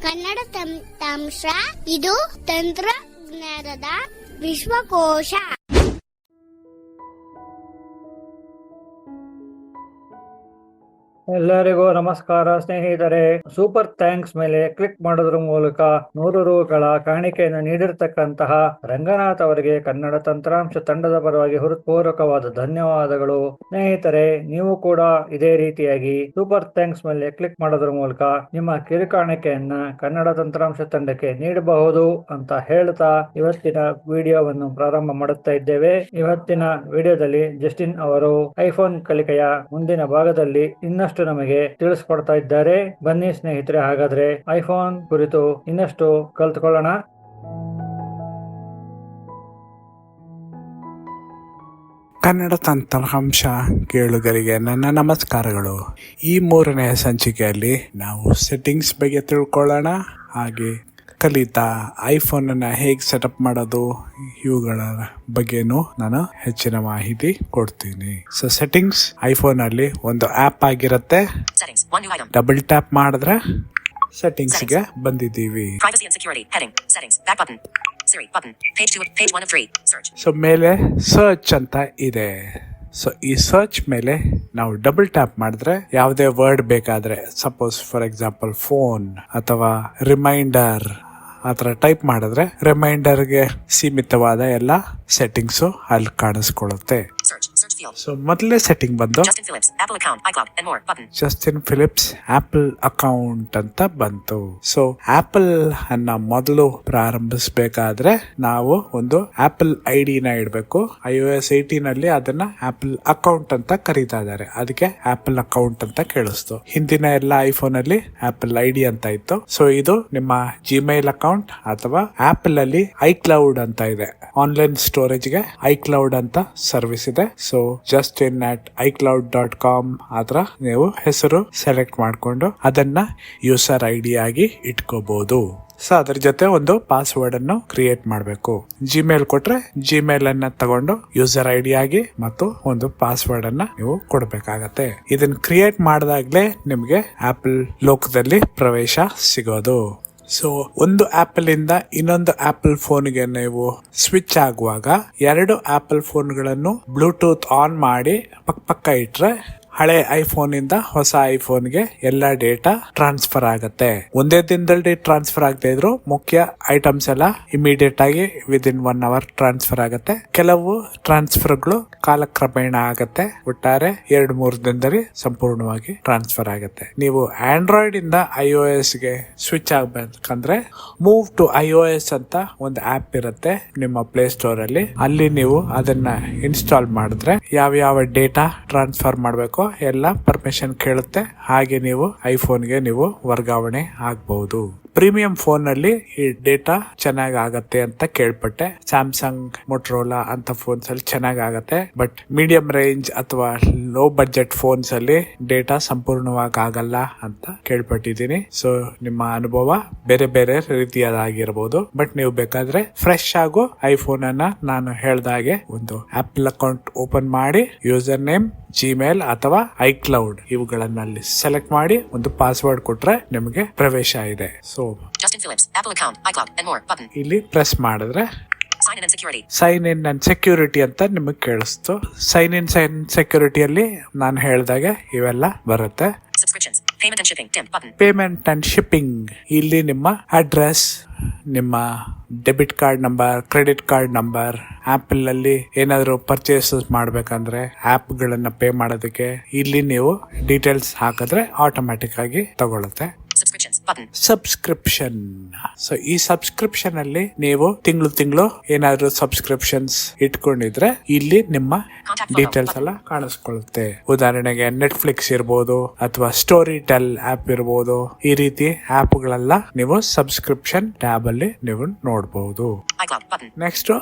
ಕನ್ನಡ ತಂತ್ರಾಂಶ ಇದು ತಂತ್ರಜ್ಞಾನದ ವಿಶ್ವಕೋಶ. ಎಲ್ಲರಿಗೂ ನಮಸ್ಕಾರ ಸ್ನೇಹಿತರೆ. ಸೂಪರ್ ಥ್ಯಾಂಕ್ಸ್ ಮೇಲೆ ಕ್ಲಿಕ್ ಮಾಡೋದ್ರ ಮೂಲಕ 100 ರೂಗಳ ಕಾಣಿಕೆಯನ್ನು ನೀಡಿರ್ತಕ್ಕಂತಹ ರಂಗನಾಥ್ ಅವರಿಗೆ ಕನ್ನಡ ತಂತ್ರಾಂಶ ತಂಡದ ಪರವಾಗಿ ಹೃತ್ಪೂರ್ವಕವಾದ ಧನ್ಯವಾದಗಳು. ಸ್ನೇಹಿತರೆ, ನೀವು ಕೂಡ ಇದೇ ರೀತಿಯಾಗಿ ಸೂಪರ್ ಥ್ಯಾಂಕ್ಸ್ ಮೇಲೆ ಕ್ಲಿಕ್ ಮಾಡೋದ್ರ ಮೂಲಕ ನಿಮ್ಮ ಕಿರುಕಾಣಿಕೆಯನ್ನ ಕನ್ನಡ ತಂತ್ರಾಂಶ ತಂಡಕ್ಕೆ ನೀಡಬಹುದು ಅಂತ ಹೇಳ್ತಾ ಇವತ್ತಿನ ವಿಡಿಯೋವನ್ನು ಪ್ರಾರಂಭ ಮಾಡುತ್ತಾ ಇದ್ದೇವೆ. ಇವತ್ತಿನ ವಿಡಿಯೋದಲ್ಲಿ ಜಸ್ಟಿನ್ ಅವರು ಐಫೋನ್ ಕಲಿಕೆಯ ಮುಂದಿನ ಭಾಗದಲ್ಲಿ ಇನ್ನಷ್ಟು ನಮಗೆ ತಿಳಿಸ್ಕೊಡ್ತಾ ಇದ್ದಾರೆ. ಬನ್ನಿ ಸ್ನೇಹಿತರೆ, ಹಾಗಾದ್ರೆ ಐಫೋನ್ ಕುರಿತು ಇನ್ನಷ್ಟು ಕಲ್ತ್ಕೊಳ್ಳೋಣ. ಕನ್ನಡ ತಂತ್ರಾಂಶ ಕೇಳುಗರಿಗೆ ನನ್ನ ನಮಸ್ಕಾರಗಳು. ಈ 3ನೇ ಸಂಚಿಕೆಯಲ್ಲಿ ನಾವು ಸೆಟ್ಟಿಂಗ್ಸ್ ಬಗ್ಗೆ ತಿಳ್ಕೊಳ್ಳೋಣ. ಹಾಗೆ ಕಲಿತಾ ಐಫೋನ್ ಅನ್ನ ಹೇಗೆ ಸೆಟಪ್ ಮಾಡೋದು ಇವುಗಳ ಬಗ್ಗೆನೂ ನಾನು ಹೆಚ್ಚಿನ ಮಾಹಿತಿ ಕೊಡ್ತೀನಿ. ಸೊ ಸೆಟ್ಟಿಂಗ್ಸ್ ಐಫೋನ್ ಅಲ್ಲಿ ಒಂದು ಆಪ್ ಆಗಿರುತ್ತೆ. ಡಬಲ್ ಟ್ಯಾಪ್ ಮಾಡಿದ್ರೆ ಸೆಟ್ಟಿಂಗ್ಸ್ ಗೆ ಬಂದಿದ್ದೀವಿ. ಸೊ ಮೇಲೆ ಸರ್ಚ್ ಅಂತ ಇದೆ. ಸೊ ಈ ಸರ್ಚ್ ಮೇಲೆ ನಾವು ಡಬಲ್ ಟ್ಯಾಪ್ ಮಾಡಿದ್ರೆ ಯಾವುದೇ ವರ್ಡ್ ಬೇಕಾದ್ರೆ, ಸಪೋಸ್ ಫಾರ್ ಎಕ್ಸಾಂಪಲ್ ಫೋನ್ ಅಥವಾ ರಿಮೈಂಡರ್ ಆ ಥರ ಟೈಪ್ ಮಾಡಿದ್ರೆ ರಿಮೈಂಡರ್ಗೆ ಸೀಮಿತವಾದ ಎಲ್ಲ ಸೆಟ್ಟಿಂಗ್ಸು ಅಲ್ಲಿ ಕಾಣಿಸ್ಕೊಳ್ಳುತ್ತೆ. ಸೊ ಮೊದಲೇ ಸೆಟ್ಟಿಂಗ್ ಬಂದು ಜಸ್ಟಿನ್ ಫಿಲಿಪ್ಸ್ ಆಪಲ್ ಅಕೌಂಟ್ ಅಂತ ಬಂತು. ಸೊ ಆಪಲ್ ಅನ್ನ ಮೊದಲು ಪ್ರಾರಂಭಿಸಬೇಕಾದ್ರೆ ನಾವು ಒಂದು ಆಪಲ್ ಐಡಿ ನ ಇಡಬೇಕು. iOS 18 ಅಲ್ಲಿ ಅದನ್ನ ಆಪಲ್ ಅಕೌಂಟ್ ಅಂತ ಕರೀತಾ ಇದ್ದಾರೆ, ಅದಕ್ಕೆ ಆಪಲ್ ಅಕೌಂಟ್ ಅಂತ ಕೇಳಿಸ್ತು. ಹಿಂದಿನ ಎಲ್ಲ ಐಫೋನ್ ಅಲ್ಲಿ ಆಪಲ್ ಐಡಿ ಅಂತ ಇತ್ತು. ಸೊ ಇದು ನಿಮ್ಮ ಜಿಮೇಲ್ ಅಕೌಂಟ್ ಅಥವಾ ಆಪಲ್ ಅಲ್ಲಿ ಐಕ್ಲೌಡ್ ಅಂತ ಇದೆ. ಆನ್ಲೈನ್ ಸ್ಟೋರೇಜ್ ಗೆ ಐಕ್ಲೌಡ್ ಅಂತ ಸರ್ವಿಸ್ ಇದೆ. ಸೊ justin@icloud.com ಆತರ ನೀವು ಹೆಸರು ಸೆಲೆಕ್ಟ್ ಮಾಡ್ಕೊಂಡು ಅದನ್ನ ಯೂಸರ್ ಐಡಿ ಆಗಿ ಇಟ್ಕೋಬಹುದು. ಸೊ ಅದ್ರ ಜೊತೆ ಒಂದು ಪಾಸ್ವರ್ಡ್ ಅನ್ನು ಕ್ರಿಯೇಟ್ ಮಾಡಬೇಕು. ಜಿಮೇಲ್ ಕೊಟ್ರೆ ಜಿಮೇಲ್ ಅನ್ನ ತಗೊಂಡು ಯೂಸರ್ ಐಡಿ ಆಗಿ ಮತ್ತು ಒಂದು ಪಾಸ್ವರ್ಡ್ ಅನ್ನ ನೀವು ಕೊಡ್ಬೇಕಾಗತ್ತೆ. ಇದನ್ನ ಕ್ರಿಯೇಟ್ ಮಾಡಿದಾಗ್ಲೇ ನಿಮ್ಗೆ ಆಪಲ್ ಲೋಕದಲ್ಲಿ ಪ್ರವೇಶ ಸಿಗೋದು. ಸೊ ಒಂದು ಆಪಲ್ ಇಂದ ಇನ್ನೊಂದು ಆಪಲ್ ಫೋನ್ಗೆ ನೀವು ಸ್ವಿಚ್ ಆಗುವಾಗ 2 ಆಪಲ್ ಫೋನ್ಗಳನ್ನು ಬ್ಲೂಟೂತ್ ಆನ್ ಮಾಡಿ ಪಕ್ಕ ಇಟ್ರೆ ಹಳೆ ಐಫೋನ್ ಇಂದ ಹೊಸ ಐಫೋನ್ಗೆ ಎಲ್ಲ ಡೇಟಾ ಟ್ರಾನ್ಸ್ಫರ್ ಆಗತ್ತೆ. ಒಂದೇ ದಿನದಲ್ಲಿ ಟ್ರಾನ್ಸ್ಫರ್ ಆಗದೆ ಇದ್ರು ಮುಖ್ಯ ಐಟಮ್ಸ್ ಎಲ್ಲ ಇಮಿಡಿಯೇಟ್ ಆಗಿ ವಿದಿನ್ 1 ಅವರ್ ಟ್ರಾನ್ಸ್ಫರ್ ಆಗತ್ತೆ. ಕೆಲವು ಟ್ರಾನ್ಸ್ಫರ್ಗಳು ಕಾಲಕ್ರಮೇಣ ಆಗತ್ತೆ. ಒಟ್ಟಾರೆ 2-3 ದಿನದಲ್ಲಿ ಸಂಪೂರ್ಣವಾಗಿ ಟ್ರಾನ್ಸ್ಫರ್ ಆಗತ್ತೆ. ನೀವು ಆಂಡ್ರಾಯ್ಡ್ ಇಂದ iOS ಗೆ ಸ್ವಿಚ್ ಆಗ್ಬೇಕಂದ್ರೆ ಮೂವ್ ಟು iOS ಅಂತ ಒಂದು ಆಪ್ ಇರುತ್ತೆ ನಿಮ್ಮ ಪ್ಲೇ ಸ್ಟೋರ್ ಅಲ್ಲಿ. ಅಲ್ಲಿ ನೀವು ಅದನ್ನ ಇನ್ಸ್ಟಾಲ್ ಮಾಡಿದ್ರೆ ಯಾವ ಡೇಟಾ ಟ್ರಾನ್ಸ್ಫರ್ ಮಾಡಬೇಕು ಎಲ್ಲ ಪರ್ಮಿಷನ್ ಕೇಳುತ್ತೆ. ಹಾಗೆ ನೀವು ಐಫೋನ್ಗೆ ನೀವು ವರ್ಗಾವಣೆ ಆಗಬಹುದು. ಪ್ರೀಮಿಯಂ ಫೋನ್ ನಲ್ಲಿ ಈ ಡೇಟಾ ಚೆನ್ನಾಗಿ ಆಗತ್ತೆ ಅಂತ ಕೇಳ್ಪಟ್ಟೆ. ಸ್ಯಾಮ್ಸಂಗ್, ಮೊಟರೋಲಾ ಅಂತ ಫೋನ್ಸ್ ಅಲ್ಲಿ ಚೆನ್ನಾಗಿ ಆಗತ್ತೆ. ಬಟ್ ಮೀಡಿಯಂ ರೇಂಜ್ ಅಥವಾ ಲೋ ಬಡ್ಜೆಟ್ ಫೋನ್ಸ್ ಅಲ್ಲಿ ಡೇಟಾ ಸಂಪೂರ್ಣವಾಗಿ ಆಗಲ್ಲ ಅಂತ ಕೇಳ್ಪಟ್ಟಿದ್ದೀನಿ. ಸೊ ನಿಮ್ಮ ಅನುಭವ ಬೇರೆ ಬೇರೆ ರೀತಿಯಾಗಿರಬಹುದು. ಬಟ್ ನೀವು ಬೇಕಾದ್ರೆ ಫ್ರೆಶ್ ಆಗೋ ಐಫೋನ್ ಅನ್ನ ನಾನು ಹೇಳ್ದಾಗೆ ಒಂದು ಆಪಲ್ ಅಕೌಂಟ್ ಓಪನ್ ಮಾಡಿ ಯೂಸರ್ ನೇಮ್, ಜಿಮೇಲ್ ಅಥವಾ ಐಕ್ಲೌಡ್ ಇವುಗಳನ್ನ ಅಲ್ಲಿ ಸೆಲೆಕ್ಟ್ ಮಾಡಿ ಒಂದು ಪಾಸ್ವರ್ಡ್ ಕೊಟ್ರೆ ನಿಮಗೆ ಪ್ರವೇಶ ಇದೆ. ಸೊ ಇಲ್ಲಿ ಪ್ರೆಸ್ ಮಾಡಿದ್ರೆ ಸೈನ್ ಇನ್ ಅಂಡ್ ಸೆಕ್ಯೂರಿಟಿ ಅಂತ ನಿಮಗೆ ಕೇಳಿಸ್ತು. ಸೈನ್ ಇನ್ ಸೆಕ್ಯೂರಿಟಿಯಲ್ಲಿ ನಾನು ಹೇಳ್ದಾಗೆ ಇವೆಲ್ಲ ಬರುತ್ತೆ. ಪೇಮೆಂಟ್ ಅಂಡ್ ಶಿಪ್ಪಿಂಗ್ ಇಲ್ಲಿ ನಿಮ್ಮ ಅಡ್ರೆಸ್, ನಿಮ್ಮ debit card number, credit card number, apple ಅಲ್ಲಿ ಏನಾದ್ರು ಪರ್ಚೇಸಸ್ ಮಾಡ್ಬೇಕಂದ್ರೆ ಆಪ್ ಗಳನ್ನ ಪೇ ಮಾಡೋದಕ್ಕೆ ಇಲ್ಲಿ ನೀವು ಡೀಟೇಲ್ಸ್ ಹಾಕಿದ್ರೆ ಆಟೋಮ್ಯಾಟಿಕ್ ಆಗಿ ತಗೊಳುತ್ತೆ. ಸಬ್ಸ್ಕ್ರಿಪ್ಷನ್. ಸೊ ಈ ಸಬ್ಸ್ಕ್ರಿಪ್ಷನ್ ಅಲ್ಲಿ ನೀವು ತಿಂಗಳು ಏನಾದ್ರು ಸಬ್ಸ್ಕ್ರಿಪ್ಷನ್ಸ್ ಇಟ್ಕೊಂಡಿದ್ರೆ ಇಲ್ಲಿ ನಿಮ್ಮ ಡೀಟೇಲ್ಸ್ ಎಲ್ಲ ಕಾಣಿಸ್ಕೊಳ್ಳುತ್ತೆ. ಉದಾಹರಣೆಗೆ ನೆಟ್ಫ್ಲಿಕ್ಸ್ ಇರ್ಬೋದು ಅಥವಾ ಸ್ಟೋರಿ ಟೆಲ್ ಆಪ್ ಇರ್ಬೋದು. ಈ ರೀತಿ ಆಪ್ ಗಳೆಲ್ಲ ನೀವು ಸಬ್ಸ್ಕ್ರಿಪ್ಷನ್ ಟ್ಯಾಬ್ ಅಲ್ಲಿ ನೀವು ನೋಡಬಹುದು. ನೆಕ್ಸ್ಟ್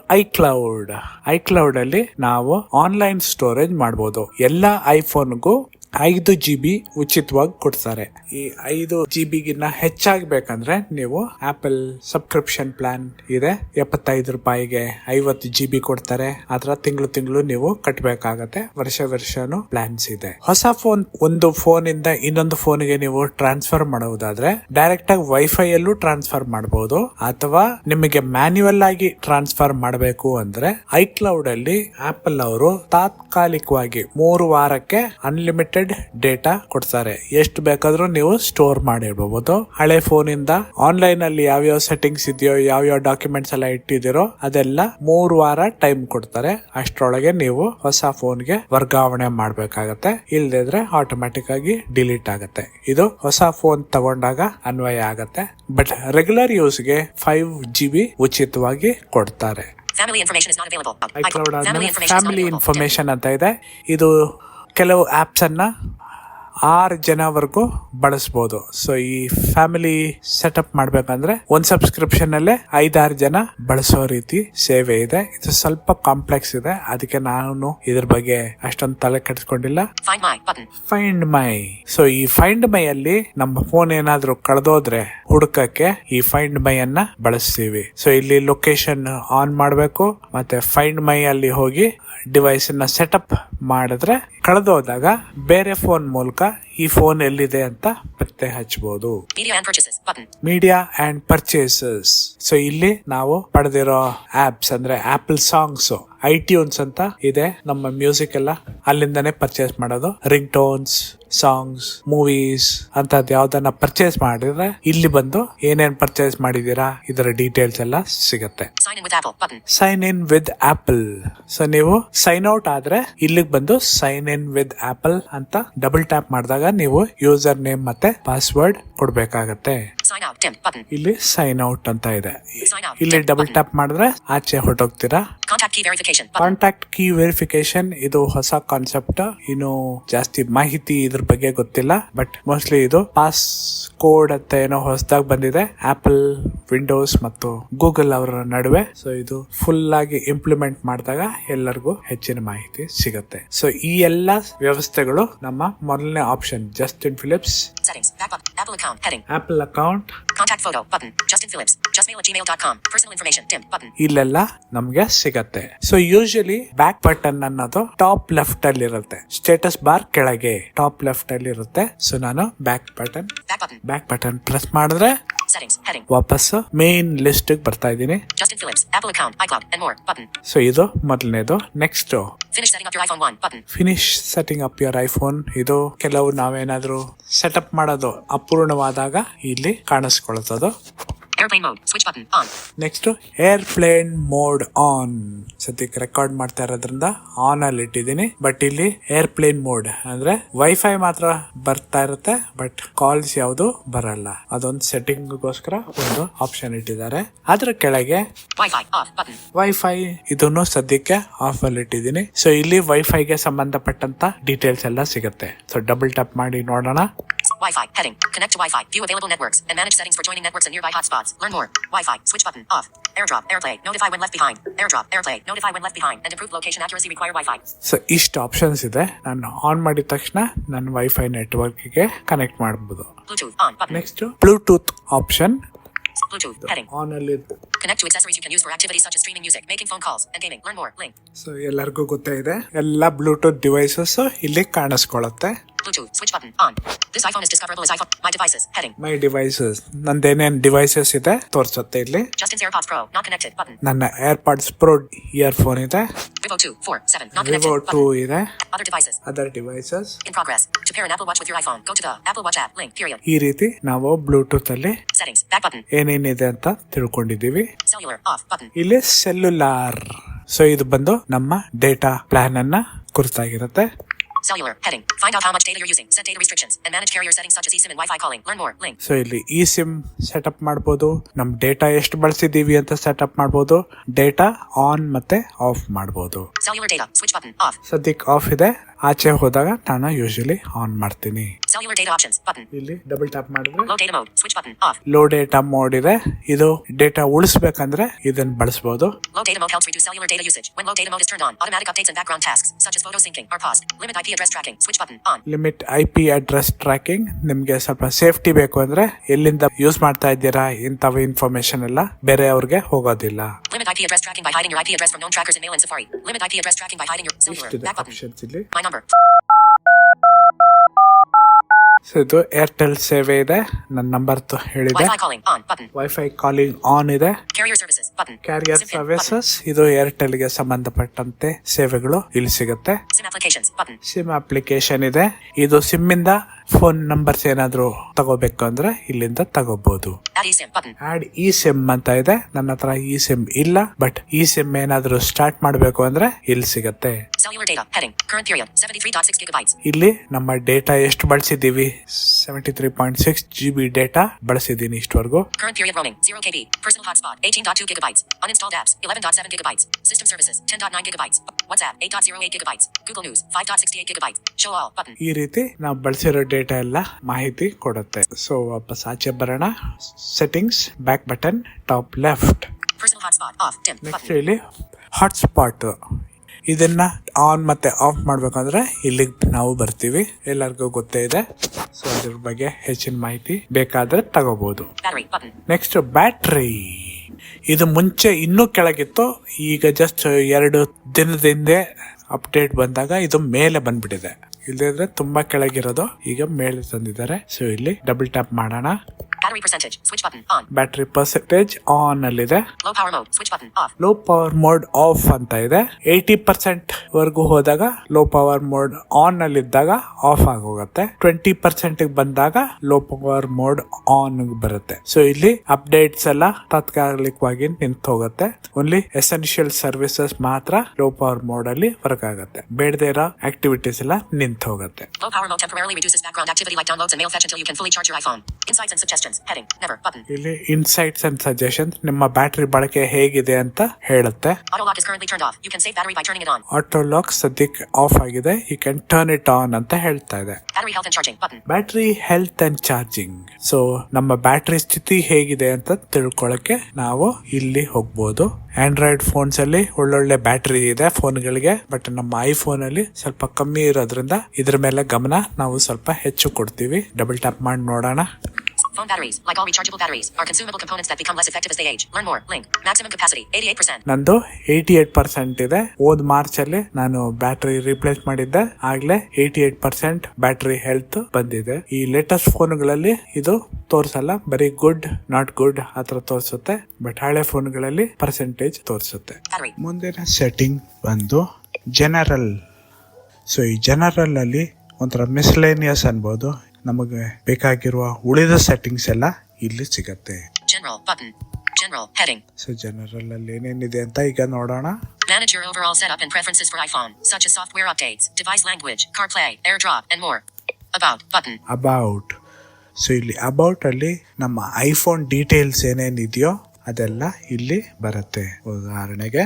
ಐಕ್ಲೌಡ್ ಅಲ್ಲಿ ನಾವು ಆನ್ಲೈನ್ ಸ್ಟೋರೇಜ್ ಮಾಡಬಹುದು. ಎಲ್ಲ ಐಫೋನ್ಗೂ 5 GB ಉಚಿತವಾಗಿ ಕೊಡ್ತಾರೆ. ಈ 5 GB ಗಿನ್ನ ಹೆಚ್ಚಾಗಬೇಕಂದ್ರೆ ನೀವು ಆಪಲ್ ಸಬ್ಸ್ಕ್ರಿಪ್ಷನ್ ಪ್ಲಾನ್ ಇದೆ, 75 ರೂಪಾಯಿಗೆ 50 GB ಕೊಡ್ತಾರೆ. ಅದರ ತಿಂಗಳು ನೀವು ಕಟ್ಟಬೇಕಾಗತ್ತೆ. ವರ್ಷನೂ ಪ್ಲಾನ್ಸ್ ಇದೆ. ಹೊಸ ಫೋನ್, ಒಂದು ಫೋನ್ ಇಂದ ಇನ್ನೊಂದು ಫೋನ್ಗೆ ನೀವು ಟ್ರಾನ್ಸ್ಫರ್ ಮಾಡುವುದಾದ್ರೆ ಡೈರೆಕ್ಟ್ ಆಗಿ ವೈಫೈ ಅಲ್ಲೂ ಟ್ರಾನ್ಸ್ಫರ್ ಮಾಡಬಹುದು, ಅಥವಾ ನಿಮಗೆ ಮ್ಯಾನ್ಯುವಲ್ ಆಗಿ ಟ್ರಾನ್ಸ್ಫರ್ ಮಾಡಬೇಕು ಅಂದ್ರೆ ಐಕ್ಲೌಡ್ ಅಲ್ಲಿ ಆಪಲ್ ಅವರು ತಾತ್ಕಾಲಿಕವಾಗಿ 3 ವಾರಕ್ಕೆ ಅನ್ಲಿಮಿಟೆಡ್ ಡೇಟಾ ಕೊಡ್ತಾರೆ. ಎಷ್ಟು ಬೇಕಾದ್ರೂ ನೀವು ಸ್ಟೋರ್ ಮಾಡಿಡಬಹುದು. ಹಳೆ ಫೋನ್ ಇಂದ ಆನ್ಲೈನ್ ಅಲ್ಲಿ ಯಾವ್ಯಾವ ಸೆಟ್ಟಿಂಗ್ಸ್ ಇದೆಯೋ, ಯಾವ್ಯಾವ ಡಾಕ್ಯುಮೆಂಟ್ಸ್ ಎಲ್ಲ ಇಟ್ಟಿದಿರೋ ಅದೆಲ್ಲ 3 ವಾರ ಟೈಮ್ ಕೊಡ್ತಾರೆ. ಅಷ್ಟರೊಳಗೆ ನೀವು ಹೊಸ ಫೋನ್ಗೆ ವರ್ಗಾವಣೆ ಮಾಡ್ಬೇಕಾಗತ್ತೆ. ಇಲ್ದಿದ್ರೆ ಆಟೋಮ್ಯಾಟಿಕ್ ಆಗಿ ಡಿಲೀಟ್ ಆಗುತ್ತೆ. ಇದು ಹೊಸ ಫೋನ್ ತಗೊಂಡಾಗ ಅನ್ವಯ ಆಗತ್ತೆ. ಬಟ್ ರೆಗ್ಯುಲರ್ ಯೂಸ್ಗೆ 5 GB ಉಚಿತವಾಗಿ ಕೊಡ್ತಾರೆ. ಐಕ್ಲೌಡ್ ಆದ್ಮೇಲೆ ಫ್ಯಾಮಿಲಿ ಇನ್ಫಾರ್ಮೇಶನ್ ಅಂತ ಇದೆ. ಇದು ಕೆಲವು ಆಪ್ಸ್ ಅನ್ನ 6 ಜನವರೆಗೂ ಬಳಸಬಹುದು. ಸೊ ಈ ಫ್ಯಾಮಿಲಿ ಸೆಟಪ್ ಮಾಡ್ಬೇಕಂದ್ರೆ ಒಂದ್ ಸಬ್ಸ್ಕ್ರಿಪ್ಷನ್ ಅಲ್ಲೇ 5-6 ಜನ ಬಳಸೋ ರೀತಿ ಸೇವೆ ಇದೆ. ಇದು ಸ್ವಲ್ಪ ಕಾಂಪ್ಲೆಕ್ಸ್ ಇದೆ, ಅದಕ್ಕೆ ನಾನು ಇದ್ರ ಬಗ್ಗೆ ಅಷ್ಟೊಂದು ತಲೆ ಕೆಡಿಸ್ಕೊಂಡಿಲ್ಲ. Find My. ಸೊ ಈ ಫೈಂಡ್ ಮೈ ಅಲ್ಲಿ ನಮ್ಮ ಫೋನ್ ಏನಾದ್ರೂ ಕಳೆದೋದ್ರೆ ಹುಡುಕಕ್ಕೆ ಈ ಫೈಂಡ್ ಮೈ ಅನ್ನ ಬಳಸ್ತೀವಿ. ಸೊ ಇಲ್ಲಿ ಲೊಕೇಶನ್ ಆನ್ ಮಾಡಬೇಕು, ಮತ್ತೆ ಫೈಂಡ್ ಮೈ ಅಲ್ಲಿ ಹೋಗಿ ಡಿವೈಸ್ ನ ಸೆಟಪ್ ಮಾಡಿದ್ರೆ ಕಳೆದೋದಾಗ ಬೇರೆ ಫೋನ್ ಮೂಲಕ ಈ ಫೋನ್ ಎಲ್ಲಿದೆ ಅಂತ ಪತ್ತೆ ಹಚ್ಚಬಹುದು. Media and purchases. ಸೊ ಇಲ್ಲಿ ನಾವು ಪಡೆದಿರೋ ಆಪ್ಸ್ ಅಂದ್ರೆ ಆಪಲ್ ಸಾಂಗ್ಸ್, ಐಟ್ಯೂನ್ಸ್ ಅಂತ ಇದೆ. ನಮ್ಮ ಮ್ಯೂಸಿಕ್ ಎಲ್ಲ ಅಲ್ಲಿಂದಾನೇ ಪರ್ಚೇಸ್ ಮಾಡೋದು. ರಿಂಗ್ ಟೋನ್ಸ್, ಸಾಂಗ್ಸ್, ಮೂವೀಸ್ ಅಂತದ್ ಯಾವ್ದನ್ನ ಪರ್ಚೇಸ್ ಮಾಡಿದ್ರೆ ಇಲ್ಲಿ ಬಂದು ಏನೇನ್ ಪರ್ಚೇಸ್ ಮಾಡಿದೀರಾ ಇದರ ಡೀಟೇಲ್ಸ್ ಎಲ್ಲ ಸಿಗುತ್ತೆ. Sign in with Apple. So ನೀವು ಸೈನ್ ಔಟ್ ಆದ್ರೆ ಇಲ್ಲಿಗೆ ಬಂದು ಸೈನ್ ಇನ್ ವಿತ್ ಆಪಲ್ ಅಂತ ಡಬಲ್ ಟ್ಯಾಪ್ ಮಾಡಿದಾಗ ನೀವು ಯೂಸರ್ ನೇಮ್ ಮತ್ತೆ ಪಾಸ್ವರ್ಡ್ ಕೊಡ್ಬೇಕಾಗತ್ತೆ. ಇಲ್ಲಿ ಸೈನ್ ಔಟ್ ಅಂತ ಇದೆ. ಇಲ್ಲಿ ಡಬಲ್ ಟ್ಯಾಪ್ ಮಾಡಿದ್ರೆ ಆಚೆ ಹೊರಟೋಗ್ತೀರಾ. ಕಾಂಟ್ಯಾಕ್ಟ್ ಕೀ ವೆರಿಫಿಕೇಶನ್ ಇದು ಹೊಸ ಕಾನ್ಸೆಪ್ಟ್. ಇನ್ನು ಜಾಸ್ತಿ ಮಾಹಿತಿ ಇದ್ರ ಬಗ್ಗೆ ಗೊತ್ತಿಲ್ಲ, ಬಟ್ ಮೋಸ್ಟ್ಲಿ ಇದು ಪಾಸ್ ಕೋಡ್ ಅಂತ ಏನೋ ಹೊಸದಾಗಿ ಬಂದಿದೆ ಆಪಲ್, ವಿಂಡೋಸ್ ಮತ್ತು ಗೂಗಲ್ ಅವರ ನಡುವೆ. ಸೊ ಇದು ಫುಲ್ ಆಗಿ ಇಂಪ್ಲಿಮೆಂಟ್ ಮಾಡಿದಾಗ ಎಲ್ಲರಿಗೂ ಹೆಚ್ಚಿನ ಮಾಹಿತಿ ಸಿಗುತ್ತೆ. ಸೊ ಈ ಎಲ್ಲಾ ವ್ಯವಸ್ಥೆಗಳು ನಮ್ಮ ಮೊದಲನೇ option Justin Phillips, Apple account, Contact photo button. Justin Phillips. Justmail@gmail.com. Personal information dim button. ಇಲ್ಲೆಲ್ಲ ನಮ್ಗೆ ಸಿಗತ್ತೆ. ಸೊ ಯೂಶಲಿ ಬ್ಯಾಕ್ ಬಟನ್ ಅನ್ನೋದು ಟಾಪ್ ಲೆಫ್ಟ್ ಅಲ್ಲಿ ಇರುತ್ತೆ, ಸ್ಟೇಟಸ್ ಬಾರ್ ಕೆಳಗೆ ಟಾಪ್ ಲೆಫ್ಟ್ ಅಲ್ಲಿ ಇರುತ್ತೆ. ಸೊ ನಾನು ಬ್ಯಾಕ್ ಬಟನ್ ಪ್ರೆಸ್ ಮಾಡಿದ್ರೆ Settings heading. ವಾಪಸ್ ಮೇನ್ ಲಿಸ್ಟ್ ಬರ್ತಾ ಇದ್ದೀನಿ. Justin Phillips. Apple account. iCloud and more button. So ಇದು ಮೊದಲನೇದು. Next Finish setting up your iPhone 1 button. Finish setting up your iPhone. ಇದು ಕೆಲವು ನಾವೇನಾದ್ರೂ ಸೆಟಪ್ ಮಾಡೋದು ಅಪೂರ್ಣವಾದಾಗ ಇಲ್ಲಿ ಕಾಣಿಸ್ಕೊಳ್ತದು. Airplane mode. Switch button on. Next airplane mode on. ಸದ್ಯಕ್ಕೆ record ಮಾಡ್ತಾ ಇರೋದ್ರಿಂದ ಆನ್ ಅಲ್ಲಿ ಇಟ್ಟಿದ್ದೀನಿ. ಬಟ್ ಇಲ್ಲಿ ಏರ್ಪ್ಲೇನ್ ಮೋಡ್ ಅಂದ್ರೆ ವೈಫೈ ಮಾತ್ರ ಬರ್ತಾ ಇರುತ್ತೆ, ಬಟ್ ಕಾಲ್ಸ್ ಯಾವುದು ಬರಲ್ಲ. ಅದೊಂದು ಸೆಟ್ಟಿಂಗ್ ಗೋಸ್ಕರ ಒಂದು ಆಪ್ಷನ್ ಇಟ್ಟಿದ್ದಾರೆ. ಅದ್ರ ಕೆಳಗೆ Wi-Fi off button. ವೈಫೈ ಇದನ್ನು ಸದ್ಯಕ್ಕೆ ಆಫ್ ಅಲ್ಲಿ ಇಟ್ಟಿದ್ದೀನಿ. ಸೊ ಇಲ್ಲಿ ವೈಫೈಗೆ ಸಂಬಂಧಪಟ್ಟಂತ ಡೀಟೇಲ್ಸ್ ಎಲ್ಲ ಸಿಗುತ್ತೆ. ಸೊ ಡಬಲ್ ಟ್ಯಾಪ್ ಮಾಡಿ ನೋಡೋಣ. Wi-Fi heading. Connect to Wi-Fi. View available networks and manage settings for joining networks and nearby hotspots. Learn more. Wi-Fi. Switch button off. AirDrop. AirPlay. Notify when left behind. AirDrop. AirPlay. Notify when left behind. And improved location accuracy require Wi-Fi. So ಇಷ್ಟು options ಇದೆ. ನಾನು on ಮಾಡಿದ ತಕ್ಷಣ ನನ್ನ wifi network ಗೆ connect ಮಾಡಬಹುದು. Bluetooth on button. Next Bluetooth option Bluetooth heading. On ಅಲ್ಲಿ. Connect to accessories you can use for activities such as streaming music, making phone calls, and gaming. Learn more. Link. So ಎಲ್ಲರಿಗೂ ಗೊತ್ತೇ ಇದೆ. ಎಲ್ಲ Bluetooth devices ಇಲ್ಲಿ ಕಾಣಿಸ್ಕೊಳ್ಳುತ್ತೆ. Bluetooth. Switch button on. This iPhone is discoverable as iPhone. My devices. Heading. My devices. ನಂದೇನೇನ್ devices ಇದೆ ತೋರಿಸುತ್ತೆ ಇಲ್ಲಿ. Justin's AirPods Pro. Not connected. Button. ನನ್ನ ಏರ್ಪಾಡ್ಸ್ ಪ್ರೋ ಇಯರ್ಫೋನ್ ಇದೆ. Vivo 2, 4, 7. Not connected. Vivo 2 Button. ಇದೆ. Other devices. Other devices. In progress. To pair an Apple Watch with your iPhone, go to the Apple Watch app. Link. Period. ಈ ರೀತಿ ನಾವು Bluetooth ಅಲ್ಲಿ Settings. Back button. ಏನೇನಿದೆ ಅಂತ ತಿಳ್ಕೊಂಡಿದೀವಿ. Cellular. Off. Button. ಇಲ್ಲಿ cellular. So ಇದು ಬಂದು ನಮ್ಮ ಡೇಟಾ ಪ್ಲಾನ್ ಅನ್ನ ಕುರಿತಾಗಿರುತ್ತೆ. Cellular. Heading. Find out how much data you're using. Set data restrictions. And manage carrier settings such as eSIM and Wi-Fi calling. Learn more. Link. So ಇಲ್ಲಿ ಈ sim setup ಮಾಡಬಹುದು. ನಮ್ data ಎಷ್ಟು ಬಳಸಿದೀವಿ ಅಂತ setup ಮಾಡಬಹುದು. Data on ಮತ್ತೆ of ಮಾಡಬಹುದು. Cellular data. Switch button. Off. ಸದ್ಯಕ್ಕೆ ಆಫ್ ಇದೆ. ಆಚೆ ಹೋದಾಗ ನಾನು ಯೂಶಲಿ ಆನ್ ಮಾಡ್ತೀನಿ. Cellular data options button. ಇಲ್ಲಿ ಡಬಲ್ ಟ್ಯಾಪ್ ಮಾಡಿದ್ರೆ Low data mode. Switch button off. Low data mode ಇದೆ. ಇದು ಡೇಟಾ ಉಳಿಸ್ಬೇಕಂದ್ರೆ ಇದನ್ನ ಬಳಸಬಹುದು. Low data mode helps reduce cellular data usage. When low data mode is turned on, automatic updates and background tasks such as photo syncing are paused. Limit IP address tracking. Switch button on. Limit IP address tracking. ನಿಮ್ಗೆ ಸ್ವಲ್ಪ safety ಬೇಕು ಅಂದ್ರೆ ಎಲ್ಲಿಂದ use ಮಾಡ್ತಾ ಇದ್ದೀರಾ ಇಂಥವು information ಎಲ್ಲ ಬೇರೆ ಅವ್ರಿಗೆ ಹೋಗೋದಿಲ್ಲ. Limit IP address tracking by hiding your IP address from known trackers in Mail and Safari. Limit IP address tracking by hiding your cellular back button. My number. So ಇದು Airtel ಸೇವೆ ಇದೆ. ನನ್ನ number ಹೇಳಿದೆ. Wi-Fi calling on button. Wifi calling on ಇದೆ. Carrier services button. Carrier SIM pin services ಇದು Airtel ಗೆ ಸಂಬಂಧಪಟ್ಟಂತೆ ಸೇವೆಗಳು ಇಲ್ಲಿ ಸಿಗುತ್ತೆ. button. SIM applications button. Sim application ಇದೆ. ಇದು ಸಿಮ್ ಇಂದ ಫೋನ್ ನಂಬರ್ಸ್ ಏನಾದ್ರು ತಗೋಬೇಕು ಅಂದ್ರೆ ಇಲ್ಲಿಂದ ತಗೋಬಹುದು. Add eSIM button. Add eSIM ಅಂತ ಇದೆ. ನನ್ನ ಹತ್ರ ಇ ಸಿಮ್ ಇಲ್ಲ, ಬಟ್ ಇ ಸಿಮ್ ಏನಾದ್ರು ಸ್ಟಾರ್ಟ್ ಮಾಡಬೇಕು ಅಂದ್ರೆ ಇಲ್ಲಿ ಸಿಗತ್ತೆ. Cellular data heading. Current period 73.6 gigabytes. ಇಲ್ಲಿ ನಮ್ಮ ಡೇಟಾ ಎಷ್ಟು ಬಳಸಿದೀವಿ? 73.6 GB ಡೇಟಾ ಬಳಸಿದೀನಿ ಇಷ್ಟವರೆಗೂ. Current period roaming 0 KB. Personal hotspot 18.2 gigabytes. Uninstalled apps 11.7 gigabytes. System services 10.9 gigabytes. WhatsApp 8.08 gigabytes. Google News 5.68 gigabytes. Show all button. ಈ ರೀತಿ ನಾವು ಬಳಸಿರೋ ಡೇಟಾ ಎಲ್ಲ ಮಾಹಿತಿ ಕೊಡುತ್ತೆ. ಸೊ ವಾಪಸ್ ಆಚೆ ಬರೋಣ. Settings, back button, top left. Personal hotspot off dim next button. ಇಲ್ಲಿ ಹಾಟ್ಸ್ಪಾಟ್. ಇದನ್ನ ಆನ್ ಮತ್ತೆ ಆಫ್ ಮಾಡ್ಬೇಕಂದ್ರೆ ಇಲ್ಲಿಗೆ ನಾವು ಬರ್ತೀವಿ. ಎಲ್ಲರಿಗೂ ಗೊತ್ತೇ ಇದೆ. ಸೊ ಅದ್ರ ಬಗ್ಗೆ ಹೆಚ್ಚಿನ ಮಾಹಿತಿ ಬೇಕಾದ್ರೆ ತಗೋಬಹುದು. Battery button. Next battery. ಇದು ಮುಂಚೆ ಇನ್ನೂ ಕೆಳಗಿತ್ತು. ಈಗ ಜಸ್ಟ್ 2 ದಿನದ ಹಿಂದೆ ಅಪ್ಡೇಟ್ ಬಂದಾಗ ಇದು ಮೇಲೆ ಬಂದ್ಬಿಟ್ಟಿದೆ. ಇಲ್ಲದ್ರೆ ತುಂಬಾ ಕೆಳಗಿರೋದು ಈಗ ಮೇಲೆ ತಂದಿದ್ದಾರೆ. ಸೊ ಇಲ್ಲಿ ಡಬಲ್ ಟ್ಯಾಪ್ ಮಾಡೋಣ. Battery percentage switch button on. Battery percentage on ಅಲ್ಲಿದೆ. Low power mode switch button off. Low power mode off ಅಂತ ಇದೆ. 80% ವರ್ಗೂ ಹೋದಾಗ ಲೋ ಪವರ್ ಮೋಡ್ ಆನ್ ಅಲ್ಲಿದ್ದಾಗ ಆಫ್ ಆಗೋಗುತ್ತೆ. 20% ಬಂದಾಗ ಲೋ ಪವರ್ ಮೋಡ್ ಆನ್ ಬರುತ್ತೆ. ಸೊ ಇಲ್ಲಿ ಅಪ್ಡೇಟ್ಸ್ ಎಲ್ಲ ತಾತ್ಕಾಲಿಕವಾಗಿ ನಿಂತು ಹೋಗುತ್ತೆ. ಓನ್ಲಿ ಎಸೆನ್ಷಿಯಲ್ ಸರ್ವಿಸಸ್ ಮಾತ್ರ ಲೋ ಪವರ್ ಮೋಡ್ ಅಲ್ಲಿ ವರ್ಕ್ ಆಗುತ್ತೆ. ಬೇಡದೇ ಇರೋ ಆಕ್ಟಿವಿಟೀಸ್ ಎಲ್ಲ ನಿಂತು ಹೋಗುತ್ತೆ. Low power mode temporarily reduces background activity like downloads and mail fetch until you can fully charge your iPhone. Insights and suggestions heading never button. ಇಲ್ಲಿ insights and suggestion ನಿಮ್ಮ battery ಬಳಕೆ ಹೇಗಿದೆ ಅಂತ ಹೇಳುತ್ತೆ. Auto lock is currently turned off. You can save battery by turning it on. Auto lock ಸದ್ಯಕ್ಕೆ off ಆಗಿದೆ. You can turn it on ಅಂತ ಹೇಳ್ತಾ ಇದೆ. Battery health and charging button. Battery health and charging. So ನಮ್ಮ ಬ್ಯಾಟರಿ ಸ್ಥಿತಿ ಹೇಗಿದೆ ಅಂತ ತಿಳ್ಕೊಳಕ್ಕೆ ನಾವು ಇಲ್ಲಿ ಹೋಗ್ಬೋದು. ಆಂಡ್ರಾಯ್ಡ್ ಫೋನ್ಸ್ ಅಲ್ಲಿ ಒಳ್ಳೊಳ್ಳೆ ಬ್ಯಾಟರಿ ಇದೆ ಫೋನ್ಗಳಿಗೆ, ಬಟ್ ನಮ್ಮ ಐಫೋನ್ ಅಲ್ಲಿ ಸ್ವಲ್ಪ ಕಮ್ಮಿ ಇರೋದ್ರಿಂದ ಇದ್ರ ಮೇಲೆ ಗಮನ ನಾವು ಸ್ವಲ್ಪ ಹೆಚ್ಚು ಕೊಡ್ತೀವಿ. ಡಬಲ್ ಟ್ಯಾಪ್ ಮಾಡಿ ನೋಡೋಣ. Phone batteries, like all rechargeable batteries, are consumable components that become less effective as they age. Learn more. Link. Maximum capacity 88%. ನಂದು 88% ಇದೆ. ಹೋದ್ ಮಾರ್ಚ್ ಅಲ್ಲಿ ನಾನು ಬ್ಯಾಟರಿ ರಿಪ್ಲೇಸ್ ಮಾಡಿದ್ದೆ. ಆಗ್ಲೇ 88% ಬ್ಯಾಟರಿ ಹೆಲ್ತ್ ಬಂದಿದೆ. ಈ ಲೇಟೆಸ್ಟ್ ಫೋನ್ಗಳಲ್ಲಿ ಇದು ತೋರ್ಸಲ್ಲ, ಬರೀ ಗುಡ್, ನಾಟ್ ಗುಡ್ ಆತರ ತೋರಿಸುತ್ತೆ. ಬಟ್ ಹಳೆ ಫೋನ್ಗಳಲ್ಲಿ ಪರ್ಸೆಂಟೇಜ್ ತೋರಿಸುತ್ತೆ. Battery. ಮುಂದಿನ ಸೆಟ್ಟಿಂಗ್ ಬಂದು ಜನರಲ್. ಸೊ ಈ ಜನರಲ್ ಅಲ್ಲಿ ಒಂಥರ ಮಿಸ್ಲೇನಿಯಸ್ ಅನ್ಬೋದು. ನಮಗೆ ಬೇಕಾಗಿರುವ ಉಳಿದ ಸೆಟ್ಟಿಂಗ್ಸ್ ಎಲ್ಲ ಇಲ್ಲಿ ಸಿಗತ್ತೆ. General button. General heading. So general ಅಲ್ಲಿ ಏನೇನಿದೆ ಅಂತ ಈಗ ನೋಡೋಣ. Manage your overall setup and preferences for iPhone, such as software updates, device language, CarPlay, AirDrop, and more. About button. About. So ಇಲ್ಲಿ ಅಬೌಟ್ ಅಲ್ಲಿ ನಮ್ಮ ಐಫೋನ್ ಡೀಟೇಲ್ಸ್ ಏನೇನಿದೆಯೋ ಅದೆಲ್ಲ ಇಲ್ಲಿ ಬರುತ್ತೆ. ಉದಾಹರಣೆಗೆ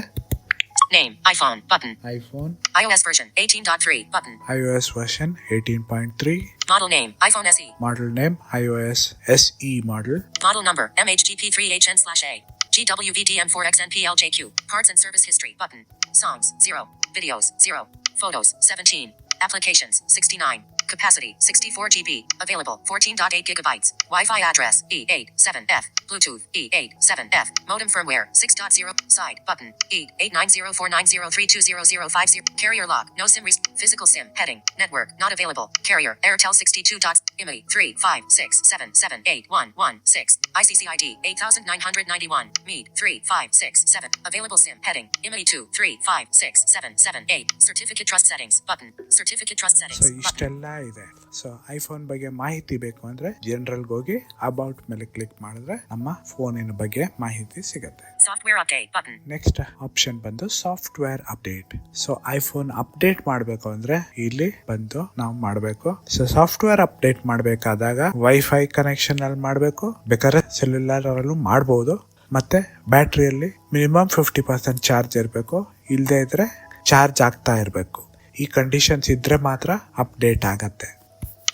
Name iPhone button. IPhone iOS version 18.3 button. iOS version 18.3. Model name iPhone SE. Model name iOS SE model. Model number MHGP3HN/A. GWVDM4XNPLJQ. Parts and service history button. Songs 0. Videos 0. Photos 17. Applications 69. Capacity 64 GB. Available 14.8 gigabytes. Wi-Fi address E87F. Bluetooth E87F. Modem firmware 6.0. Side button E890490320050. Carrier lock. No SIM. Physical SIM. Heading. Network not available. Carrier Airtel 62. IMEI 356778116. ICCID 8991. MEAD 3567. Available SIM. Heading. IMEI 2356778. Certificate trust settings button. Certificate trust settings. So ಇಷ್ಟೆಲ್ಲ ಇದೆ. So iPhone ಬಗ್ಗೆ ಮಾಹಿತಿ ಬೇಕು ಅಂದ್ರೆ general ಹೋಗಿ about ಮೇಲೆ click ಮಾಡಿದ್ರೆ ನಮ್ಮ ಫೋನಿನ ಬಗ್ಗೆ ಮಾಹಿತಿ ಸಿಗುತ್ತೆ. Software update button. Next option ಬಂದು software update. So iPhone update ಮಾಡಬೇಕು ಅಂದ್ರೆ ಇಲ್ಲಿ ಬಂದು ನಾವು ಮಾಡಬೇಕು. ಸೊ ಸಾಫ್ಟ್ವೇರ್ ಅಪ್ಡೇಟ್ ಮಾಡಬೇಕಾದಾಗ ವೈಫೈ ಕನೆಕ್ಷನ್ ಅಲ್ಲಿ ಮಾಡಬೇಕು. ಬೇಕಾದ್ರೆ ಸೆಲ್ಯುಲಾರ್ ಅಲ್ಲೂ ಮಾಡಬಹುದು. ಮತ್ತೆ ಬ್ಯಾಟ್ರಿಯಲ್ಲಿ ಮಿನಿಮಮ್ 50% ಚಾರ್ಜ್ ಇರಬೇಕು. ಇಲ್ಲದೆ ಇದ್ರೆ ಚಾರ್ಜ್ ಆಗ್ತಾ ಇರಬೇಕು. ಈ ಕಂಡೀಷನ್ಸ್ ಇದ್ರೆ ಮಾತ್ರ ಅಪ್ಡೇಟ್ ಆಗತ್ತೆ.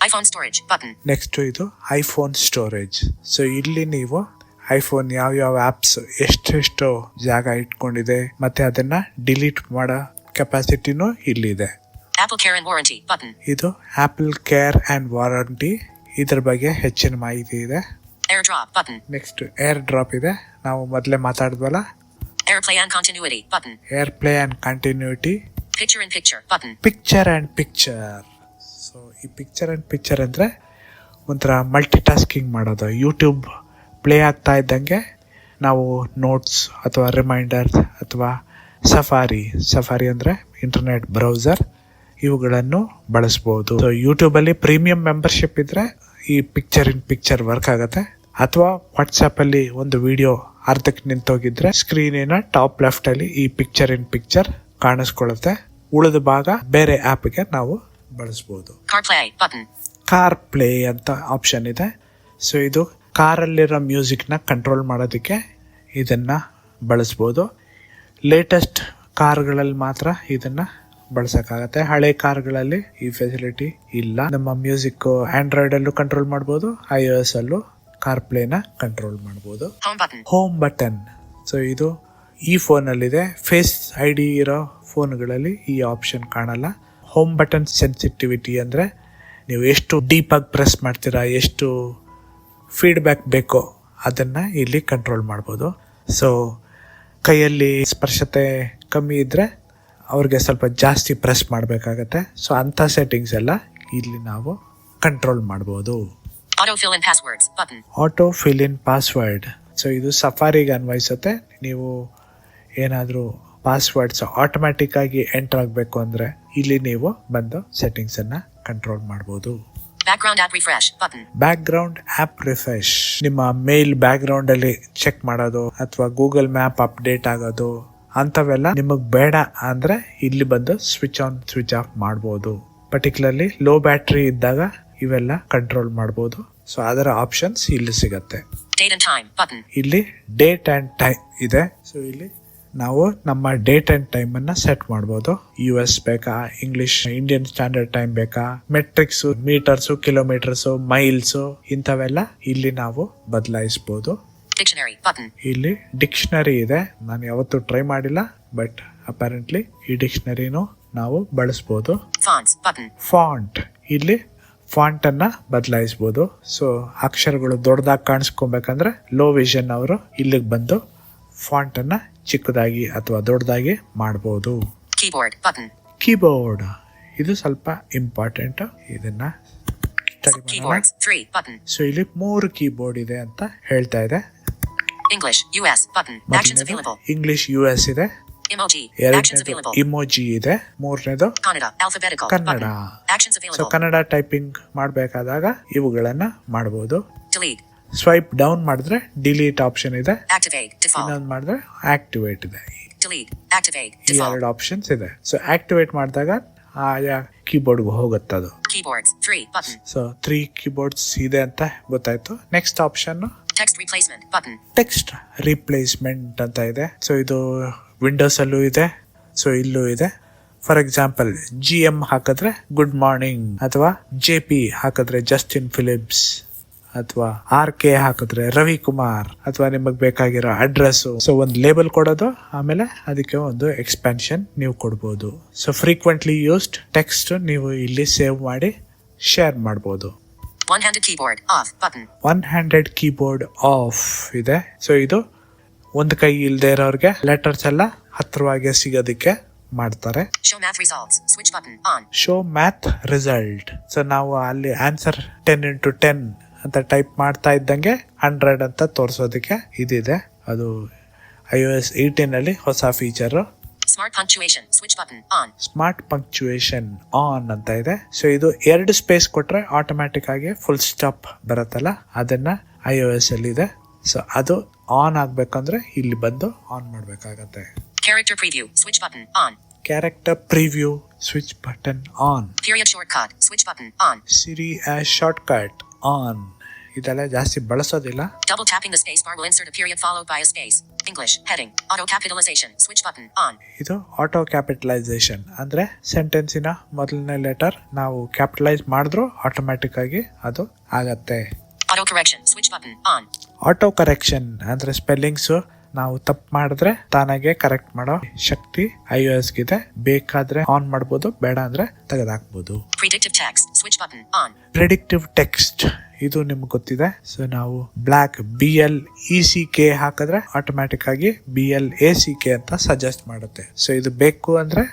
iPhone storage button. ನೆಕ್ಸ್ಟ್ ಇದು ಐಫೋನ್ ಸ್ಟೋರೇಜ್. ಸೊ ಇಲ್ಲಿ ನೀವು ಐಫೋನ್ ಯಾವ ಆಪ್ಸ್ ಎಷ್ಟೆಷ್ಟು ಜಾಗ ಇಟ್ಕೊಂಡಿದೆ ಮತ್ತೆ ಅದನ್ನ ಡಿಲೀಟ್ ಮಾಡೋ ಕೆಪಾಸಿಟಿನೂ ಇಲ್ಲಿದೆ. Apple Care and Warranty button. ಇದು ಆಪಲ್ ಕೇರ್ ಅಂಡ್ ವಾರಂಟಿ, ಇದ್ರ ಬಗ್ಗೆ ಹೆಚ್ಚಿನ ಮಾಹಿತಿ ಇದೆ. AirDrop button. Next air drop ಇದೆ, ನಾವು ಮೊದಲೇ ಮಾತಾಡಿದ್ವಲ್ಲ. AirPlay and Continuity button. Air play and continuity. Picture in Picture button. Picture and picture. So ಈ ಪಿಕ್ಚರ್ ಅಂಡ್ ಪಿಕ್ಚರ್ ಅಂದರೆ ಒಂಥರ ಮಲ್ಟಿ ಟಾಸ್ಕಿಂಗ್ ಮಾಡೋದು. ಯೂಟ್ಯೂಬ್ ಪ್ಲೇ ಆಗ್ತಾ ಇದ್ದಂಗೆ ನಾವು ನೋಟ್ಸ್ ಅಥವಾ ರಿಮೈಂಡರ್ಸ್ ಅಥವಾ ಸಫಾರಿ ಅಂದರೆ ಇಂಟರ್ನೆಟ್ ಬ್ರೌಸರ್ ಇವುಗಳನ್ನು ಬಳಸ್ಬೋದು. ಸೊ ಯೂಟ್ಯೂಬಲ್ಲಿ ಪ್ರೀಮಿಯಂ ಮೆಂಬರ್ಶಿಪ್ ಇದ್ದರೆ ಈ ಪಿಕ್ಚರ್ ಇನ್ ಪಿಕ್ಚರ್ ವರ್ಕ್ ಆಗುತ್ತೆ. ಅಥವಾ ವಾಟ್ಸಪ್ಪಲ್ಲಿ ಒಂದು ವಿಡಿಯೋ ಅರ್ಧಕ್ಕೆ ನಿಂತೋಗಿದ್ರೆ ಸ್ಕ್ರೀನಿನ ಟಾಪ್ ಲೆಫ್ಟಲ್ಲಿ ಈ ಪಿಕ್ಚರ್ ಇನ್ ಪಿಕ್ಚರ್ ಕಾಣಿಸ್ಕೊಳ್ಳುತ್ತೆ. ಉಳಿದ ಭಾಗ ಬೇರೆ ಆ್ಯಪ್ಗೆ ನಾವು ಬಳಸ್ಬೋದು. CarPlay button. ಕಾರ್ ಪ್ಲೇ ಅಂತ ಆಪ್ಷನ್ ಇದೆ. ಸೊ ಇದು ಕಾರಲ್ಲಿರೋ ಮ್ಯೂಸಿಕ್ನ ಕಂಟ್ರೋಲ್ ಮಾಡೋದಕ್ಕೆ ಇದನ್ನು ಬಳಸ್ಬೋದು. ಲೇಟೆಸ್ಟ್ ಕಾರ್ಗಳಲ್ಲಿ ಮಾತ್ರ ಇದನ್ನು ಬಳಸೋಕ್ಕಾಗತ್ತೆ. ಹಳೆ ಕಾರ್ಗಳಲ್ಲಿ ಈ ಫೆಸಿಲಿಟಿ ಇಲ್ಲ. ನಮ್ಮ ಮ್ಯೂಸಿಕ್ ಆಂಡ್ರಾಯ್ಡಲ್ಲೂ ಕಂಟ್ರೋಲ್ ಮಾಡ್ಬೋದು, iOS ಅಲ್ಲೂ ಕಾರ್ ಪ್ಲೇನ ಕಂಟ್ರೋಲ್ ಮಾಡ್ಬೋದು. Home button. ಸೊ ಇದು ಈ ಫೋನಲ್ಲಿದೆ. ಫೇಸ್ ID ಇರೋ ಫೋನ್ಗಳಲ್ಲಿ ಈ ಆಪ್ಷನ್ ಕಾಣಲ್ಲ. ಹೋಮ್ ಬಟನ್ ಸೆನ್ಸಿಟಿವಿಟಿ ಅಂದರೆ ನೀವು ಎಷ್ಟು ಡೀಪಾಗಿ ಪ್ರೆಸ್ ಮಾಡ್ತೀರಾ, ಎಷ್ಟು ಫೀಡ್ಬ್ಯಾಕ್ ಬೇಕೋ ಅದನ್ನು ಇಲ್ಲಿ ಕಂಟ್ರೋಲ್ ಮಾಡ್ಬೋದು. ಸೊ ಕೈಯಲ್ಲಿ ಸ್ಪರ್ಶತೆ ಕಮ್ಮಿ ಇದ್ದರೆ ಅವ್ರಿಗೆ ಸ್ವಲ್ಪ ಜಾಸ್ತಿ ಪ್ರೆಸ್ ಮಾಡಬೇಕಾಗತ್ತೆ. ಸೊ ಅಂಥ ಸೆಟ್ಟಿಂಗ್ಸ್ ಎಲ್ಲ ಇಲ್ಲಿ ನಾವು ಕಂಟ್ರೋಲ್ ಮಾಡ್ಬೋದು. Autofill in passwords button. Auto fill in password. So ಇದು ಸಫಾರಿಗೆ ಅನ್ವಯಿಸುತ್ತೆ. ನೀವು ಏನಾದರೂ ಪಾಸ್ವರ್ಡ್ಸ್ ಆಟೋಮ್ಯಾಟಿಕ್ ಆಗಿ ಎಂಟರ್ ಆಗಬೇಕು ಅಂದರೆ ಇಲ್ಲಿ ನೀವು ಬಂದು ಸೆಟ್ಟಿಂಗ್ಸನ್ನು ಕಂಟ್ರೋಲ್ ಮಾಡ್ಬೋದು. Background app refresh button. Background app refresh. ನಿಮ್ಮ ಮೇಲ್ ಬ್ಯಾಕ್ಗ್ರೌಂಡಲ್ಲಿ ಚೆಕ್ ಮಾಡೋದು ಅಥವಾ ಗೂಗಲ್ ಮ್ಯಾಪ್ ಅಪ್ಡೇಟ್ ಆಗೋದು ಅಂಥವೆಲ್ಲ ನಿಮಗೆ ಬೇಡ ಅಂದರೆ ಇಲ್ಲಿ ಬಂದು ಸ್ವಿಚ್ ಆನ್ ಸ್ವಿಚ್ ಆಫ್ ಮಾಡ್ಬೋದು. ಪರ್ಟಿಕ್ಯುಲರ್ಲಿ ಲೋ ಬ್ಯಾಟ್ರಿ ಇದ್ದಾಗ ಇವೆಲ್ಲ ಕಂಟ್ರೋಲ್ ಮಾಡ್ಬೋದು. ಸೊ ಅದರ ಆಪ್ಷನ್ಸ್ ಇಲ್ಲಿ ಸಿಗತ್ತೆ. Date and time button. ಇಲ್ಲಿ ಡೇಟ್ ಆ್ಯಂಡ್ ಟೈಮ್ ಇದೆ. ಸೊ ಇಲ್ಲಿ ನಾವು ನಮ್ಮ ಡೇಟ್ ಆ್ಯಂಡ್ ಟೈಮನ್ನು ಸೆಟ್ ಮಾಡ್ಬೋದು. US ಬೇಕಾ, ಇಂಡಿಯನ್ ಸ್ಟ್ಯಾಂಡರ್ಡ್ ಟೈಮ್ ಬೇಕಾ, ಮೆಟ್ರಿಕ್ಸು, ಮೀಟರ್ಸು, ಕಿಲೋಮೀಟರ್ಸು, ಮೈಲ್ಸು ಇಂಥವೆಲ್ಲ ಇಲ್ಲಿ ನಾವು ಬದಲಾಯಿಸ್ಬೋದು. Dictionary button. ಇಲ್ಲಿ ಡಿಕ್ಷನರಿ ಇದೆ. ನಾನು ಯಾವತ್ತೂ ಟ್ರೈ ಮಾಡಿಲ್ಲ, ಬಟ್ ಅಪ್ಯಾರೆಂಟ್ಲಿ ಈ ಡಿಕ್ಷನರಿನೂ ನಾವು ಬಳಸ್ಬೋದು. Fonts button. ಫಾಂಟ್. ಇಲ್ಲಿ ಫಾಂಟನ್ನು ಬದಲಾಯಿಸ್ಬೋದು. ಸೊ ಅಕ್ಷರಗಳು ದೊಡ್ಡದಾಗಿ ಕಾಣಿಸ್ಕೊಬೇಕಂದ್ರೆ ಲೋ ವಿಷನ್ ಅವರು ಇಲ್ಲಿಗೆ ಬಂದು ಫಾಂಟನ್ನು ಚಿಕ್ಕದಾಗಿ ಅಥವಾ ದೊಡ್ಡದಾಗಿ ಮಾಡ್ಬೋದು. Keyboard button. ಕೀಬೋರ್ಡ್ ಇದು ಸ್ವಲ್ಪ ಇಂಪಾರ್ಟೆಂಟ್. ಇದನ್ನ Keyboards 3 button. ಸೊ ಇಲ್ಲಿ 3 ಕೀಬೋರ್ಡ್ ಇದೆ ಅಂತ ಹೇಳ್ತಾ ಇದೆ. English US button. Actions available. English US ಇದೆ. Emoji. Actions ಎರಡನೇದು available. ಇಮೋಜಿ ಇದೆ. ಮೂರನೇದು Kannada alphabetical Kannada. button. Actions so available. Kannada typing ಮಾಡಬೇಕಾದಾಗ ಇವುಗಳನ್ನ ಮಾಡಬಹುದು. Delete. ಸ್ವೈಪ್ ಡೌನ್ ಮಾಡಿದ್ರೆ ಡಿಲೀಟ್ ಆಪ್ಷನ್ ಇದೆ. Activate default. ಇನ್ನೊಂದು ಮಾಡಿದ್ರೆ ಆಕ್ಟಿವೇಟ್ ಇದೆ. Delete. Activate ಈ default. ಎರಡು ಆಪ್ಷನ್ಸ್ ಇದೆ. ಸೊ ಆಕ್ಟಿವೇಟ್ ಮಾಡಿದಾಗ ಆಯಾ ಕೀಬೋರ್ಡ್ಗೆ ಹೋಗುತ್ತದು. Keyboards 3 button. ಸೊ 3 ಕೀಬೋರ್ಡ್ಸ್ ಇದೆ ಅಂತ ಗೊತ್ತಾಯ್ತು. Next option Text replacement button. Text replacement ಅಂತ ಇದೆ. ಸೊ ಇದು ವಿಂಡೋಸ್ ಅಲ್ಲೂ ಇದೆ, ಸೊ ಇಲ್ಲೂ ಇದೆ. ಫಾರ್ ಎಕ್ಸಾಂಪಲ್ GM ಹಾಕಿದ್ರೆ ಗುಡ್ ಮಾರ್ನಿಂಗ್, ಅಥವಾ JP ಹಾಕಿದ್ರೆ ಜಸ್ಟಿನ್ ಫಿಲಿಪ್ಸ್, ಅಥವಾ RK ಹಾಕಿದ್ರೆ ರವಿಕುಮಾರ್, ಅಥವಾ ನಿಮಗೆ ಬೇಕಾಗಿರೋ ಅಡ್ರೆಸ್ಸು. ಸೊ ಒಂದು ಲೇಬಲ್ ಕೊಡೋದು, ಆಮೇಲೆ ಅದಕ್ಕೆ ಒಂದು ಎಕ್ಸ್ಪಾನ್ಷನ್ ನೀವು ಕೊಡ್ಬೋದು. ಸೊ ಫ್ರೀಕ್ವೆಂಟ್ಲಿ ಯೂಸ್ಡ್ ಟೆಕ್ಸ್ಟ್ ನೀವು ಇಲ್ಲಿ ಸೇವ್ ಮಾಡಿ ಶೇರ್ ಮಾಡ್ಬೋದು. One-handed keyboard off button. One handed keyboard of ಇದೆ. ಸೊ ಇದು ಒಂದು ಕೈ ಇಲ್ಲದೆ ಇರೋರಿಗೆ ಲೆಟರ್ಸ್ ಎಲ್ಲ ಹತ್ತಿರವಾಗಿ ಸಿಗೋದಕ್ಕೆ ಮಾಡ್ತಾರೆ. Show math results. Switch button on. Show math result. So ನಾವು ಅಲ್ಲಿ ಆನ್ಸರ್ 10x10 ಅಂತ ಟೈಪ್ ಮಾಡ್ತಾ ಇದ್ದಂಗೆ 100 ಅಂತ ತೋರಿಸೋದಕ್ಕೆ ಇದಿದೆ. ಅದು iOS 18 ಅಲ್ಲಿ ಹೊಸ feature. Smart punctuation. Switch button on. Smart punctuation on ಅಂತ ಇದೆ. ಸೊ ಇದು 2 ಸ್ಪೇಸ್ ಕೊಟ್ರೆ ಆಟೋಮ್ಯಾಟಿಕ್ ಆಗಿ ಫುಲ್ ಸ್ಟಾಪ್ ಬರುತ್ತಲ್ಲ, ಅದನ್ನ iOS ಅಲ್ಲಿ ಇದೆ. ಸೊ ಅದು ಆನ್ ಆಗ್ಬೇಕಂದ್ರೆ ಇಲ್ಲಿ ಬಂದು ಆನ್ ಮಾಡ್ಬೇಕಾಗತ್ತೆ. Character preview. Switch button on. Character preview switch button on. Period shortcut. Switch button on. Siri as shortcut on. ಇದೆಲ್ಲ ಜಾಸ್ತಿ ಬಳಸೋದಿಲ್ಲ. Double tapping the space bar will insert a period followed by a space. English. Heading. Auto capitalization. Switch button. On. ಇದು auto capitalisation ಅಂದ್ರೆ ಸೆಂಟೆನ್ಸಿನ ಮೊದಲನೇ letter ನಾವು capitalise ಮಾಡಿದ್ರು automatic ಆಗಿ ಅದು ಆಗತ್ತೆ. Auto correction. Switch button. On. Auto correction ಅಂದ್ರೆ spellings ನಾವು ತಪ್ಪು ಮಾಡಿದ್ರೆ ತಾನಾಗೆ ಕರೆಕ್ಟ್ ಮಾಡೋ ಶಕ್ತಿ iOS ಗಿದೆ. ಬೇಕಾದ್ರೆ ಆನ್ ಮಾಡ್ಬೋದು, ಬೇಡ ಅಂದ್ರೆ ತೆಗೆದಾಕ್ಬೋದು. Predictive text. Switch button. On. Predictive text ಇದು ನಿಮ್ಗೆ ಗೊತ್ತಿದೆ. ಸೊ ನಾವು ಬ್ಲಾಕ್ BLECK ಹಾಕಿದ್ರೆ ಆಟೋಮ್ಯಾಟಿಕ್ ಆಗಿ BLACK ಅಂತ ಸಜೆಸ್ಟ್ ಮಾಡುತ್ತೆ. ಸೊ ಇದು ಬೇಕು ಅಂದ್ರೆ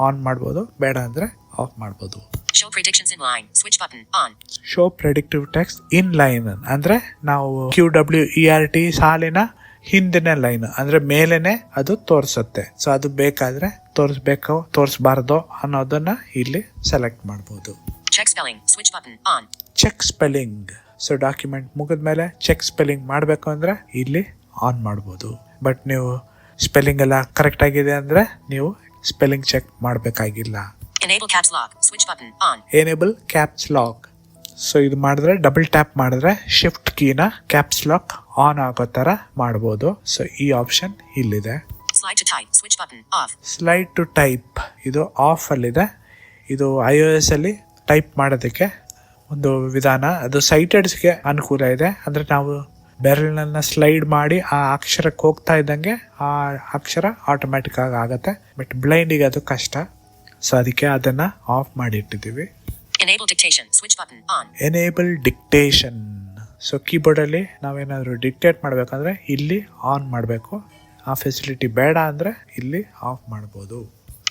ಆನ್ ಮಾಡ್ಬೋದು, ಬೇಡ ಅಂದ್ರೆ ಆಫ್ ಮಾಡ್ಬೋದು. Show predictions in line. Switch button. On. Show predictive text in line ಅಂದ್ರೆ ನಾವು QWERT ಸಾಲಿನ ಹಿಂದಿನ ಲೈನ್ ಅಂದ್ರೆ ಮೇಲೆನೆ ಅದು ತೋರಿಸುತ್ತೆ. ಸೊ ಅದು ಬೇಕಾದ್ರೆ ತೋರಿಸ್ಬೇಕು, ತೋರಿಸಬಾರ್ದು ಅನ್ನೋದನ್ನ ಇಲ್ಲಿ ಸೆಲೆಕ್ಟ್ ಮಾಡಬಹುದು. Check spelling. Switch button. On. Check spelling. So document ಮುಗಿದ್ಮೇಲೆ ಚೆಕ್ ಸ್ಪೆಲ್ಲಿಂಗ್ ಮಾಡಬೇಕು ಅಂದ್ರೆ ಇಲ್ಲಿ ಆನ್ ಮಾಡ್ಬೋದು. ಬಟ್ ನೀವು ಸ್ಪೆಲ್ಲಿಂಗ್ ಎಲ್ಲ ಕರೆಕ್ಟ್ ಆಗಿದೆ ಅಂದ್ರೆ ನೀವು ಸ್ಪೆಲ್ಲಿಂಗ್ ಚೆಕ್ ಮಾಡಬೇಕಾಗಿಲ್ಲ. Enable caps lock. Switch button. On. Enable caps lock. So ಇದು ಮಾಡಿದ್ರೆ ಡಬಲ್ ಟ್ಯಾಪ್ ಮಾಡಿದ್ರೆ ಶಿಫ್ಟ್ ಕೀನ ಕ್ಯಾಪ್ಸ್ ಲಾಕ್ ಆನ್ ಆಗೋ ತರ ಮಾಡಬಹುದು. ಸೊ ಈ ಆಪ್ಷನ್ ಇಲ್ಲಿದೆ. Slide to type. Switch button. Off. Slide to type ಇದು ಆಫ್ ಅಲ್ಲಿದೆ. ಇದು iOS ಅಲ್ಲಿ ಟೈಪ್ ಮಾಡೋದಕ್ಕೆ ಒಂದು ವಿಧಾನ. ಅದು ಸೈಟೆಡ್ಸ್ಗೆ ಅನುಕೂಲ ಇದೆ. ಅಂದ್ರೆ ನಾವು ಬೆರಳನ್ನ ಸ್ಲೈಡ್ ಮಾಡಿ ಆ ಅಕ್ಷರಕ್ಕೆ ಹೋಗ್ತಾ ಇದ್ದಂಗೆ ಆ ಅಕ್ಷರ ಆಟೋಮ್ಯಾಟಿಕ್ ಆಗಿ ಆಗತ್ತೆ. ಬಟ್ ಬ್ಲೈಂಡಿಗೆ ಅದು ಕಷ್ಟ. ಸೊ ಅದಕ್ಕೆ ಅದನ್ನ ಆಫ್ ಮಾಡಿ ಇಟ್ಟಿದ್ದೀವಿ. Enable dictation. Switch button. On. Enable dictation. So keyboard ಅಲ್ಲಿ ನಾವೇನಾದ್ರು ಡಿಕ್ಟೇಟ್ ಮಾಡ್ಬೇಕಂದ್ರೆ ಇಲ್ಲಿ ಆನ್ ಮಾಡಬೇಕು. ಆ ಫೆಸಿಲಿಟಿ ಬೇಡ ಅಂದ್ರೆ ಇಲ್ಲಿ ಆಫ್ ಮಾಡಬಹುದು.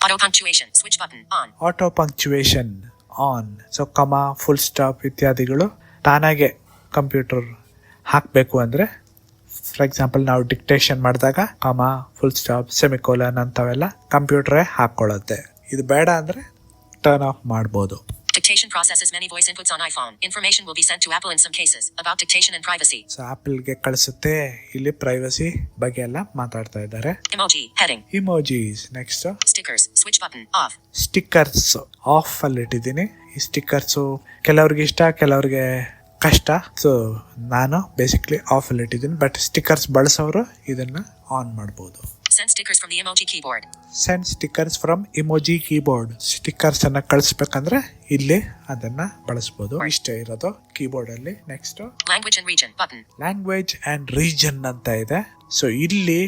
Auto punctuation. Switch button. On. Auto punctuation on. So ಕಮ, ಫುಲ್ ಸ್ಟಾಪ್ ಇತ್ಯಾದಿಗಳು ತಾನಾಗೆ ಕಂಪ್ಯೂಟರ್ ಹಾಕಬೇಕು ಅಂದ್ರೆ, ಫಾರ್ ಎಕ್ಸಾಂಪಲ್ ನಾವು ಡಿಕ್ಟೇಷನ್ ಮಾಡಿದಾಗ ಕಮ, ಫುಲ್ ಸ್ಟಾಪ್, ಸೆಮಿಕೋಲನ್ ಅಂತವೆಲ್ಲ ಕಂಪ್ಯೂಟರೇ ಹಾಕೊಳ್ಳುತ್ತೆ. ಇದು ಬೇಡ ಅಂದ್ರೆ ಟರ್ನ್ ಆಫ್ ಮಾಡ್ಬೋದು. Dictation processes many voice inputs on iPhone. Information will be sent to Apple in some cases about dictation and privacy. So ಆಪಲ್ಗೆ ಕಳಿಸುತ್ತೆ. ಇಲ್ಲಿ ಪ್ರೈವಸಿ ಬಗ್ಗೆ ಎಲ್ಲ ಮಾತಾಡ್ತಾ ಇದ್ದಾರೆ. Emoji. Heading. Emojis. Next Stickers. Switch button. Off. Stickers off ಅಲ್ಲಿ ಇಟ್ಟಿದ್ದೀನಿ. ಈ ಸ್ಟಿಕ್ಕರ್ಸು ಕೆಲವ್ರಿಗೆ ಇಷ್ಟ, ಕೆಲವ್ರಿಗೆ ಕಷ್ಟ. ಸೊ ನಾನು ಬೇಸಿಕ್ಲಿ ಆಫ್ ಅಲ್ಲಿ ಇಟ್ಟಿದ್ದೀನಿ. ಬಟ್ ಸ್ಟಿಕ್ಕರ್ಸ್ ಬಳಸೋರು ಇದನ್ನ ಆನ್ ಮಾಡ್ಬೋದು. Send stickers from the emoji keyboard. Send stickers from emoji keyboard. Stickers ಅನ್ನ ಕಳಿಸ್ಬೇಕಂದ್ರೆ ಇಲ್ಲಿ ಅದನ್ನ ಬಳಸಬಹುದು. ಇಷ್ಟೇ ಇರೋದು ಕೀಬೋರ್ಡ್ ಅಲ್ಲಿ. Next Language and region button. Language and region ಅಂತ ಇದೆ. ಸೊ ಇಲ್ಲಿ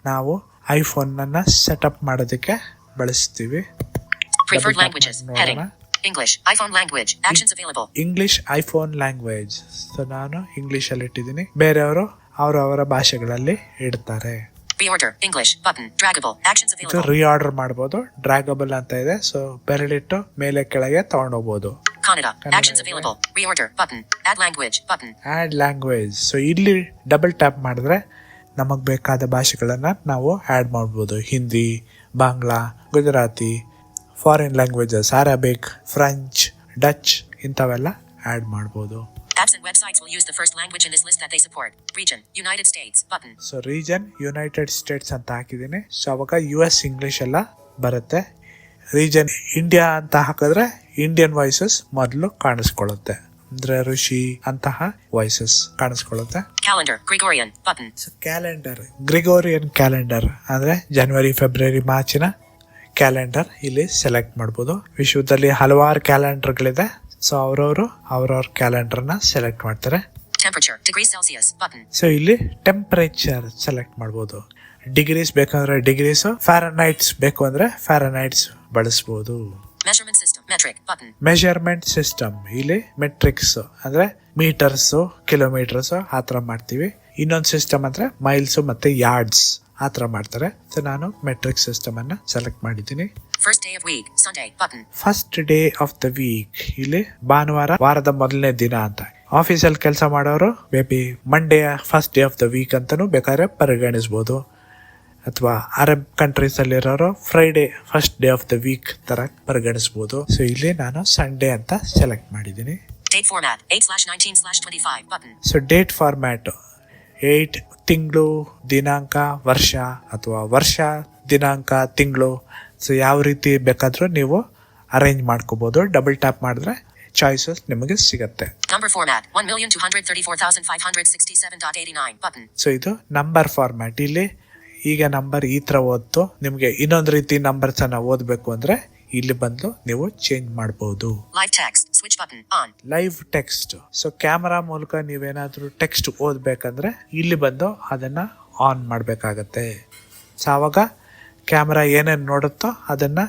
ನಾವು ಐಫೋನ್ ಅನ್ನ ಸೆಟಪ್ ಮಾಡೋದಕ್ಕೆ ಬಳಸ್ತೀವಿ. Preferred languages. Heading. English. iPhone language. Actions available. English iPhone language. So ನಾನು ಇಂಗ್ಲಿಷ್ ಅಲ್ಲಿ ಇಟ್ಟಿದ್ದೀನಿ. ಬೇರೆಯವರು ಅವರವರ ಭಾಷೆಗಳಲ್ಲಿ ಇಡ್ತಾರೆ. Reorder. English. Button. Draggable. Actions ಇದು available. ರಿಆರ್ಡರ್ ಮಾಡಬಹುದು. ಡ್ರ್ಯಾಗಬಲ್ ಅಂತ ಇದೆ. ಸೊ ಬೆರಳಿಟ್ಟು ಮೇಲೆ ಕೆಳಗೆ ತಗೊಂಡೋಗ್ಬೋದು. Kannada. Actions available. Reorder. Button. Add language. Button. Add language. So ಇಲ್ಲಿ ಡಬಲ್ ಟ್ಯಾಪ್ ಮಾಡಿದ್ರೆ ನಮಗ್ ಬೇಕಾದ ಭಾಷೆಗಳನ್ನ ನಾವು ಆಡ್ ಮಾಡ್ಬೋದು. Hindi, Bangla, Gujarati, foreign languages, Arabic, French, Dutch ಇಂಥವೆಲ್ಲ ಆಡ್ ಮಾಡ್ಬೋದು. Apps and websites will use the first language in this list that they support. Region. United States. Button. So region United States ಅಂತ ಹಾಕಿದ್ದೀನಿ. ಸೊ ಅವಾಗ US ಇಂಗ್ಲಿಷ್ ಎಲ್ಲ ಬರುತ್ತೆ. Region India ಅಂತ ಹಾಕಿದ್ರೆ Indian voices ಮೊದಲು ಕಾಣಿಸ್ಕೊಳ್ಳುತ್ತೆ. ಅಂದ್ರೆ ಋಷಿ ಅಂತಹ ವಾಯ್ಸಸ್ ಕಾಣಿಸ್ಕೊಳ್ಳುತ್ತೆ. Calendar. Gregorian. Button. So calendar, Gregorian calendar ಅಂದ್ರೆ ಜನವರಿ, ಫೆಬ್ರವರಿ, ಮಾರ್ಚಿನ ಕ್ಯಾಲೆಂಡರ್ ಇಲ್ಲಿ ಸೆಲೆಕ್ಟ್ ಮಾಡ್ಬೋದು. ವಿಶ್ವದಲ್ಲಿ ಹಲವಾರು ಕ್ಯಾಲೆಂಡರ್ಗಳಿದೆ. ಸೊ ಅವ್ರವ್ರ ಕ್ಯಾಲೆಂಡರ್ನ ಸೆಲೆಕ್ಟ್ ಮಾಡ್ತಾರೆ. Temperature. Degrees Celsius. Button. So ಇಲ್ಲಿ ಟೆಂಪರೇಚರ್ ಸೆಲೆಕ್ಟ್ ಮಾಡ್ಬೋದು. ಡಿಗ್ರೀಸ್ ಬೇಕಂದ್ರೆ ಡಿಗ್ರೀಸ್, ಫ್ಯಾರನೈಟ್ಸ್ ಬೇಕು ಅಂದ್ರೆ ಫ್ಯಾರನೈಟ್ಸ್ ಬಳಸ್ಬೋದು. Measurement system. Metric. Button. Measurement system ಇಲ್ಲಿ ಮೆಟ್ರಿಕ್ಸ್ ಅಂದ್ರೆ ಮೀಟರ್ಸ್, ಕಿಲೋಮೀಟರ್ಸ್ ಆತರ ಮಾಡ್ತೀವಿ. ಇನ್ನೊಂದು ಸಿಸ್ಟಮ್ ಅಂದ್ರೆ ಮೈಲ್ಸ್ ಮತ್ತೆ ಯಾರ್ಡ್ಸ್ ಆತರ ಮಾಡ್ತಾರೆ. ಸೊ ನಾನು ಮೆಟ್ರಿಕ್ ಸಿಸ್ಟಮ್ ಅನ್ನ ಸೆಲೆಕ್ಟ್ ಮಾಡಿದ್ದೀನಿ. First day of week. Sunday. Button. First day of the week ಇಲ್ಲಿ ಭಾನುವಾರ, ವಾರದ ಮೊದಲನೇ ದಿನ ಅಂತ. ಆಫೀಸಲ್ಲಿ ಕೆಲಸ ಮಾಡೋರು maybe Monday first day of the week ಅಂತಾನು ಬೇಕಾದ್ರೆ ಪರಿಗಣಿಸಬಹುದು. ಅಥವಾ ಅರಬ್ ಕಂಟ್ರೀಸ್ ಅಲ್ಲಿರೋರು Friday first day of the week ತರ ಪರಿಗಣಿಸಬಹುದು. ಸೊ ಇಲ್ಲಿ ನಾನು ಸಂಡೇ ಅಂತ ಸೆಲೆಕ್ಟ್ ಮಾಡಿದ್ದೀನಿ. Date format. 8/19/25. Button. So date format 8 ತಿಂಗಳು, ದಿನಾಂಕ, ವರ್ಷ ಅಥವಾ ವರ್ಷ, ದಿನಾಂಕ, ತಿಂಗಳು. ಸೊ ಯಾವ ರೀತಿ ಬೇಕಾದ್ರೂ ನೀವು ಅರೇಂಜ್ ಮಾಡ್ಕೋಬಹುದು. ಡಬಲ್ ಟ್ಯಾಪ್ ಮಾಡಿದ್ರೆ ಚಾಯ್ಸಸ್ ನಿಮಗೆ ಸಿಗತ್ತೆ. Number format. 1,234,567.89. Button. ಸೊ ಇದು ನಂಬರ್ ಫಾರ್ಮ್ಯಾಟ್. ಇಲ್ಲಿ ಈಗ ನಂಬರ್ ಈ ತರ ಓದ್ತು, ನಿಮ್ಗೆ ಇನ್ನೊಂದು ರೀತಿ ನಂಬರ್ಸ್ ಅನ್ನ ಓದ್ಬೇಕು ಅಂದ್ರೆ ಇಲ್ಲಿ ಬಂದು ನೀವು ಚೇಂಜ್ ಮಾಡಬಹುದು. Live text. Switch button on. Live text. So camera ಮೂಲಕ ನೀವೇನಾದ್ರೂ ಟೆಕ್ಸ್ಟ್ ಓದ್ಬೇಕಂದ್ರೆ ಇಲ್ಲಿ ಬಂದು ಅದನ್ನ ಆನ್ ಮಾಡ್ಬೇಕಾಗತ್ತೆ. ಸೊ ಅವಾಗ ಕ್ಯಾಮರಾ ಏನೇನು ನೋಡುತ್ತೋ ಅದನ್ನ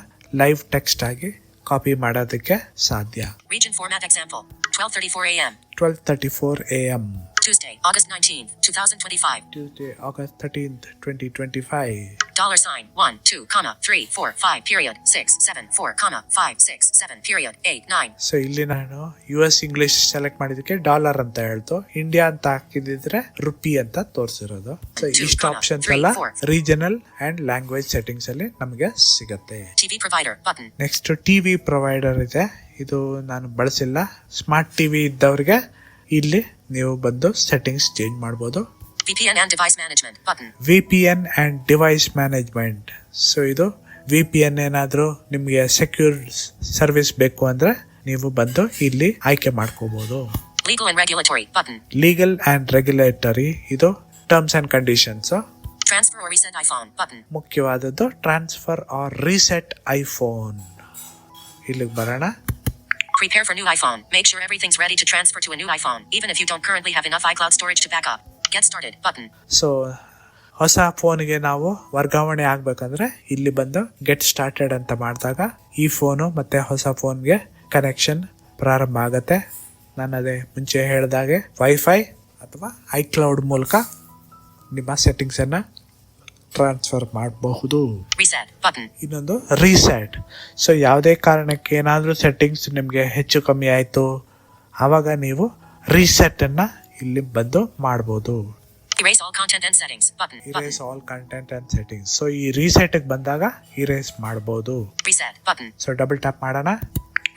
ಲೈವ್ ಟೆಕ್ಸ್ಟ್ ಆಗಿ ಕಾಪಿ ಮಾಡೋದಕ್ಕೆ ಸಾಧ್ಯ. Region format example. 12:34 a.m. 12:34 a.m. Tuesday, August 19th, 2025. Tuesday, August 13th, 2025. $1, 1, 2, 3, 4, 5, period, 6, 7, 4, 5, 6, 7, period, 8, 9. So ಇಲ್ಲಿ ನಾನು US ಇಂಗ್ಲಿಷ್ ಸೆಲೆಕ್ಟ್ ಮಾಡಿದಕ್ಕೆ ಡಾಲರ್ ಅಂತ ಹೇಳ್ತು, ಇಂಡಿಯಾ ಅಂತ ಹಾಕಿದ್ರೆ ರುಪಿ ಅಂತ ತೋರಿಸಿರೋದು. ಸೊ ಇಷ್ಟು ಆಪ್ಷನ್ಸ್ ಎಲ್ಲ ರೀಜನಲ್ ಅಂಡ್ ಲ್ಯಾಂಗ್ವೇಜ್ ಸೆಟ್ಟಿಂಗ್ಸ್ ಅಲ್ಲಿ ನಮಗೆ ಸಿಗತ್ತೆ. TV provider button. Next TV provider ಇದೆ, ಇದು ನಾನು ಬಳಸಿಲ್ಲ. ಸ್ಮಾರ್ಟ್ ಟಿವಿ ಇದ್ದವ್ರಿಗೆ ಇಲ್ಲಿ ನೀವು ಬಂದು ಸೆಟ್ಟಿಂಗ್ಸ್ ಚೇಂಜ್ ಮಾಡಬಹುದು. VPN and device management button. VPN and device management. So ಇದು VPN ಏನಾದರೂ ನಿಮಗೆ ಸೆಕ್ಯೂರ್ ಸರ್ವಿಸ್ ಬೇಕು ಅಂದ್ರೆ ನೀವು ಬಂದು ಇಲ್ಲಿ ಆಯ್ಕೆ ಮಾಡ್ಕೋಬಹುದು. Legal and regulatory button. Legal and regulatory, ಇದು terms and conditions. Transfer or reset iPhone button. ಮುಖ್ಯವಾದದ್ದು ಟ್ರಾನ್ಸ್ಫರ್ ಆರ್ ರೀಸೆಟ್ ಐಫೋನ್. ಇಲ್ಲಿಗೆ ಬರೋಣ. Prepare for new iPhone. Make sure everything's ready to transfer to a new iPhone, even if you don't currently have enough iCloud storage to back up. Get started button. So ಹೊಸ ಫೋನ್ಗೆ ನಾವು ವರ್ಗಾವಣೆ ಆಗ್ಬೇಕಂದ್ರೆ ಇಲ್ಲಿ ಬಂದು get started ಅಂತ ಮಾಡಿದಾಗ ಈ ಫೋನು ಮತ್ತೆ ಹೊಸ ಫೋನ್ಗೆ ಕನೆಕ್ಷನ್ ಪ್ರಾರಂಭ ಆಗುತ್ತೆ. ನಾನು ಅದೇ ಮುಂಚೆ ಹೇಳಿದಾಗೆ ವೈಫೈ ಅಥವಾ ಐಕ್ಲೌಡ್ ಮೂಲಕ ನಿಮ್ಮ ಸೆಟ್ಟಿಂಗ್ಸ್ ಅನ್ನ ಟ್ರಾನ್ಸ್ಫರ್ ಮಾಡಬಹುದು. Reset button. ಇನ್ನೊಂದು ರೀಸೆಟ್. ಸೊ ಯಾವುದೇ ಕಾರಣಕ್ಕೆ ಏನಾದರೂ ಸೆಟ್ಟಿಂಗ್ಸ್ ನಿಮಗೆ ಹೆಚ್ಚು ಕಮ್ಮಿ ಆಯಿತು ಆವಾಗ ನೀವು ರೀಸೆಟ್ ಅನ್ನ ಇಲ್ಲಿ ಬಂದು ಮಾಡಬಹುದು. Erase all content and settings button. Erase all content and settings. So ಈ ರೀಸೆಟ್ ಬಂದಾಗ ಇರೇಸ್ ಮಾಡಬಹುದು. Reset button. So double tap ಮಾಡೋಣ.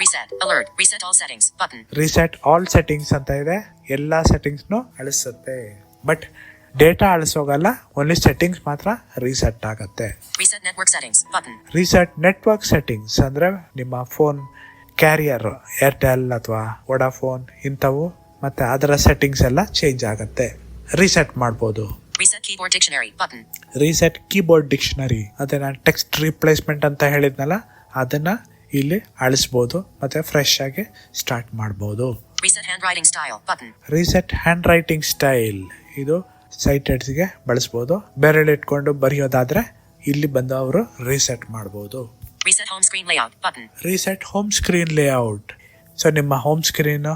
Reset alert. Reset all settings button. Reset all settings ಅಂತ ಇದೆ, ಎಲ್ಲಾ ಸೆಟ್ಟಿಂಗ್ಸ್ನು ಅಳಿಸುತ್ತೆ. ಬಟ್ ಡೇಟಾ ಅಳಿಸೋಗಲ್ಲ, ಓನ್ಲಿ ಸೆಟ್ಟಿಂಗ್ಸ್ ಮಾತ್ರ reset ಆಗುತ್ತೆ. Reset network settings button. Reset network settings ಅಂದ್ರೆ ನಿಮ್ಮ ಫೋನ್ ಕ್ಯಾರಿಯರ್ ಏರ್ಟೆಲ್ ಅಥವಾ ವೋಡಾಫೋನ್ ಇಂಥವು ಮತ್ತೆ ಅದರ ಸೆಟ್ಟಿಂಗ್ಸ್ ಎಲ್ಲ ಚೇಂಜ್ ಆಗುತ್ತೆ, ರೀಸೆಟ್ ಮಾಡ್ಬೋದು. Reset keyboard dictionary button. Reset keyboard dictionary, ಅದೇ ನಾನು ಟೆಕ್ಸ್ಟ್ ರಿಪ್ಲೇಸ್ಮೆಂಟ್ ಅಂತ ಹೇಳಿದ್ನಲ್ಲ ಅದನ್ನ ಇಲ್ಲಿ ಅಳಿಸ್ಬೋದು ಮತ್ತೆ ಫ್ರೆಶ್ ಆಗಿ ಸ್ಟಾರ್ಟ್ ಮಾಡ್ಬೋದು. Reset handwriting style button. Reset hand writing style, ಇದು ಸೈಟೆಡ್ಸ್ಗೆ ಬಳಸ್ಬೋದು. ಬೆರಳು ಇಟ್ಕೊಂಡು ಬರೆಯೋದಾದ್ರೆ ಇಲ್ಲಿ ಬಂದು ಅವರು ರೀಸೆಟ್ ಮಾಡ್ಬೋದು. Reset home screen layout button. Reset home screen layout. So ನಿಮ್ಮ ಹೋಮ್ ಸ್ಕ್ರೀನ್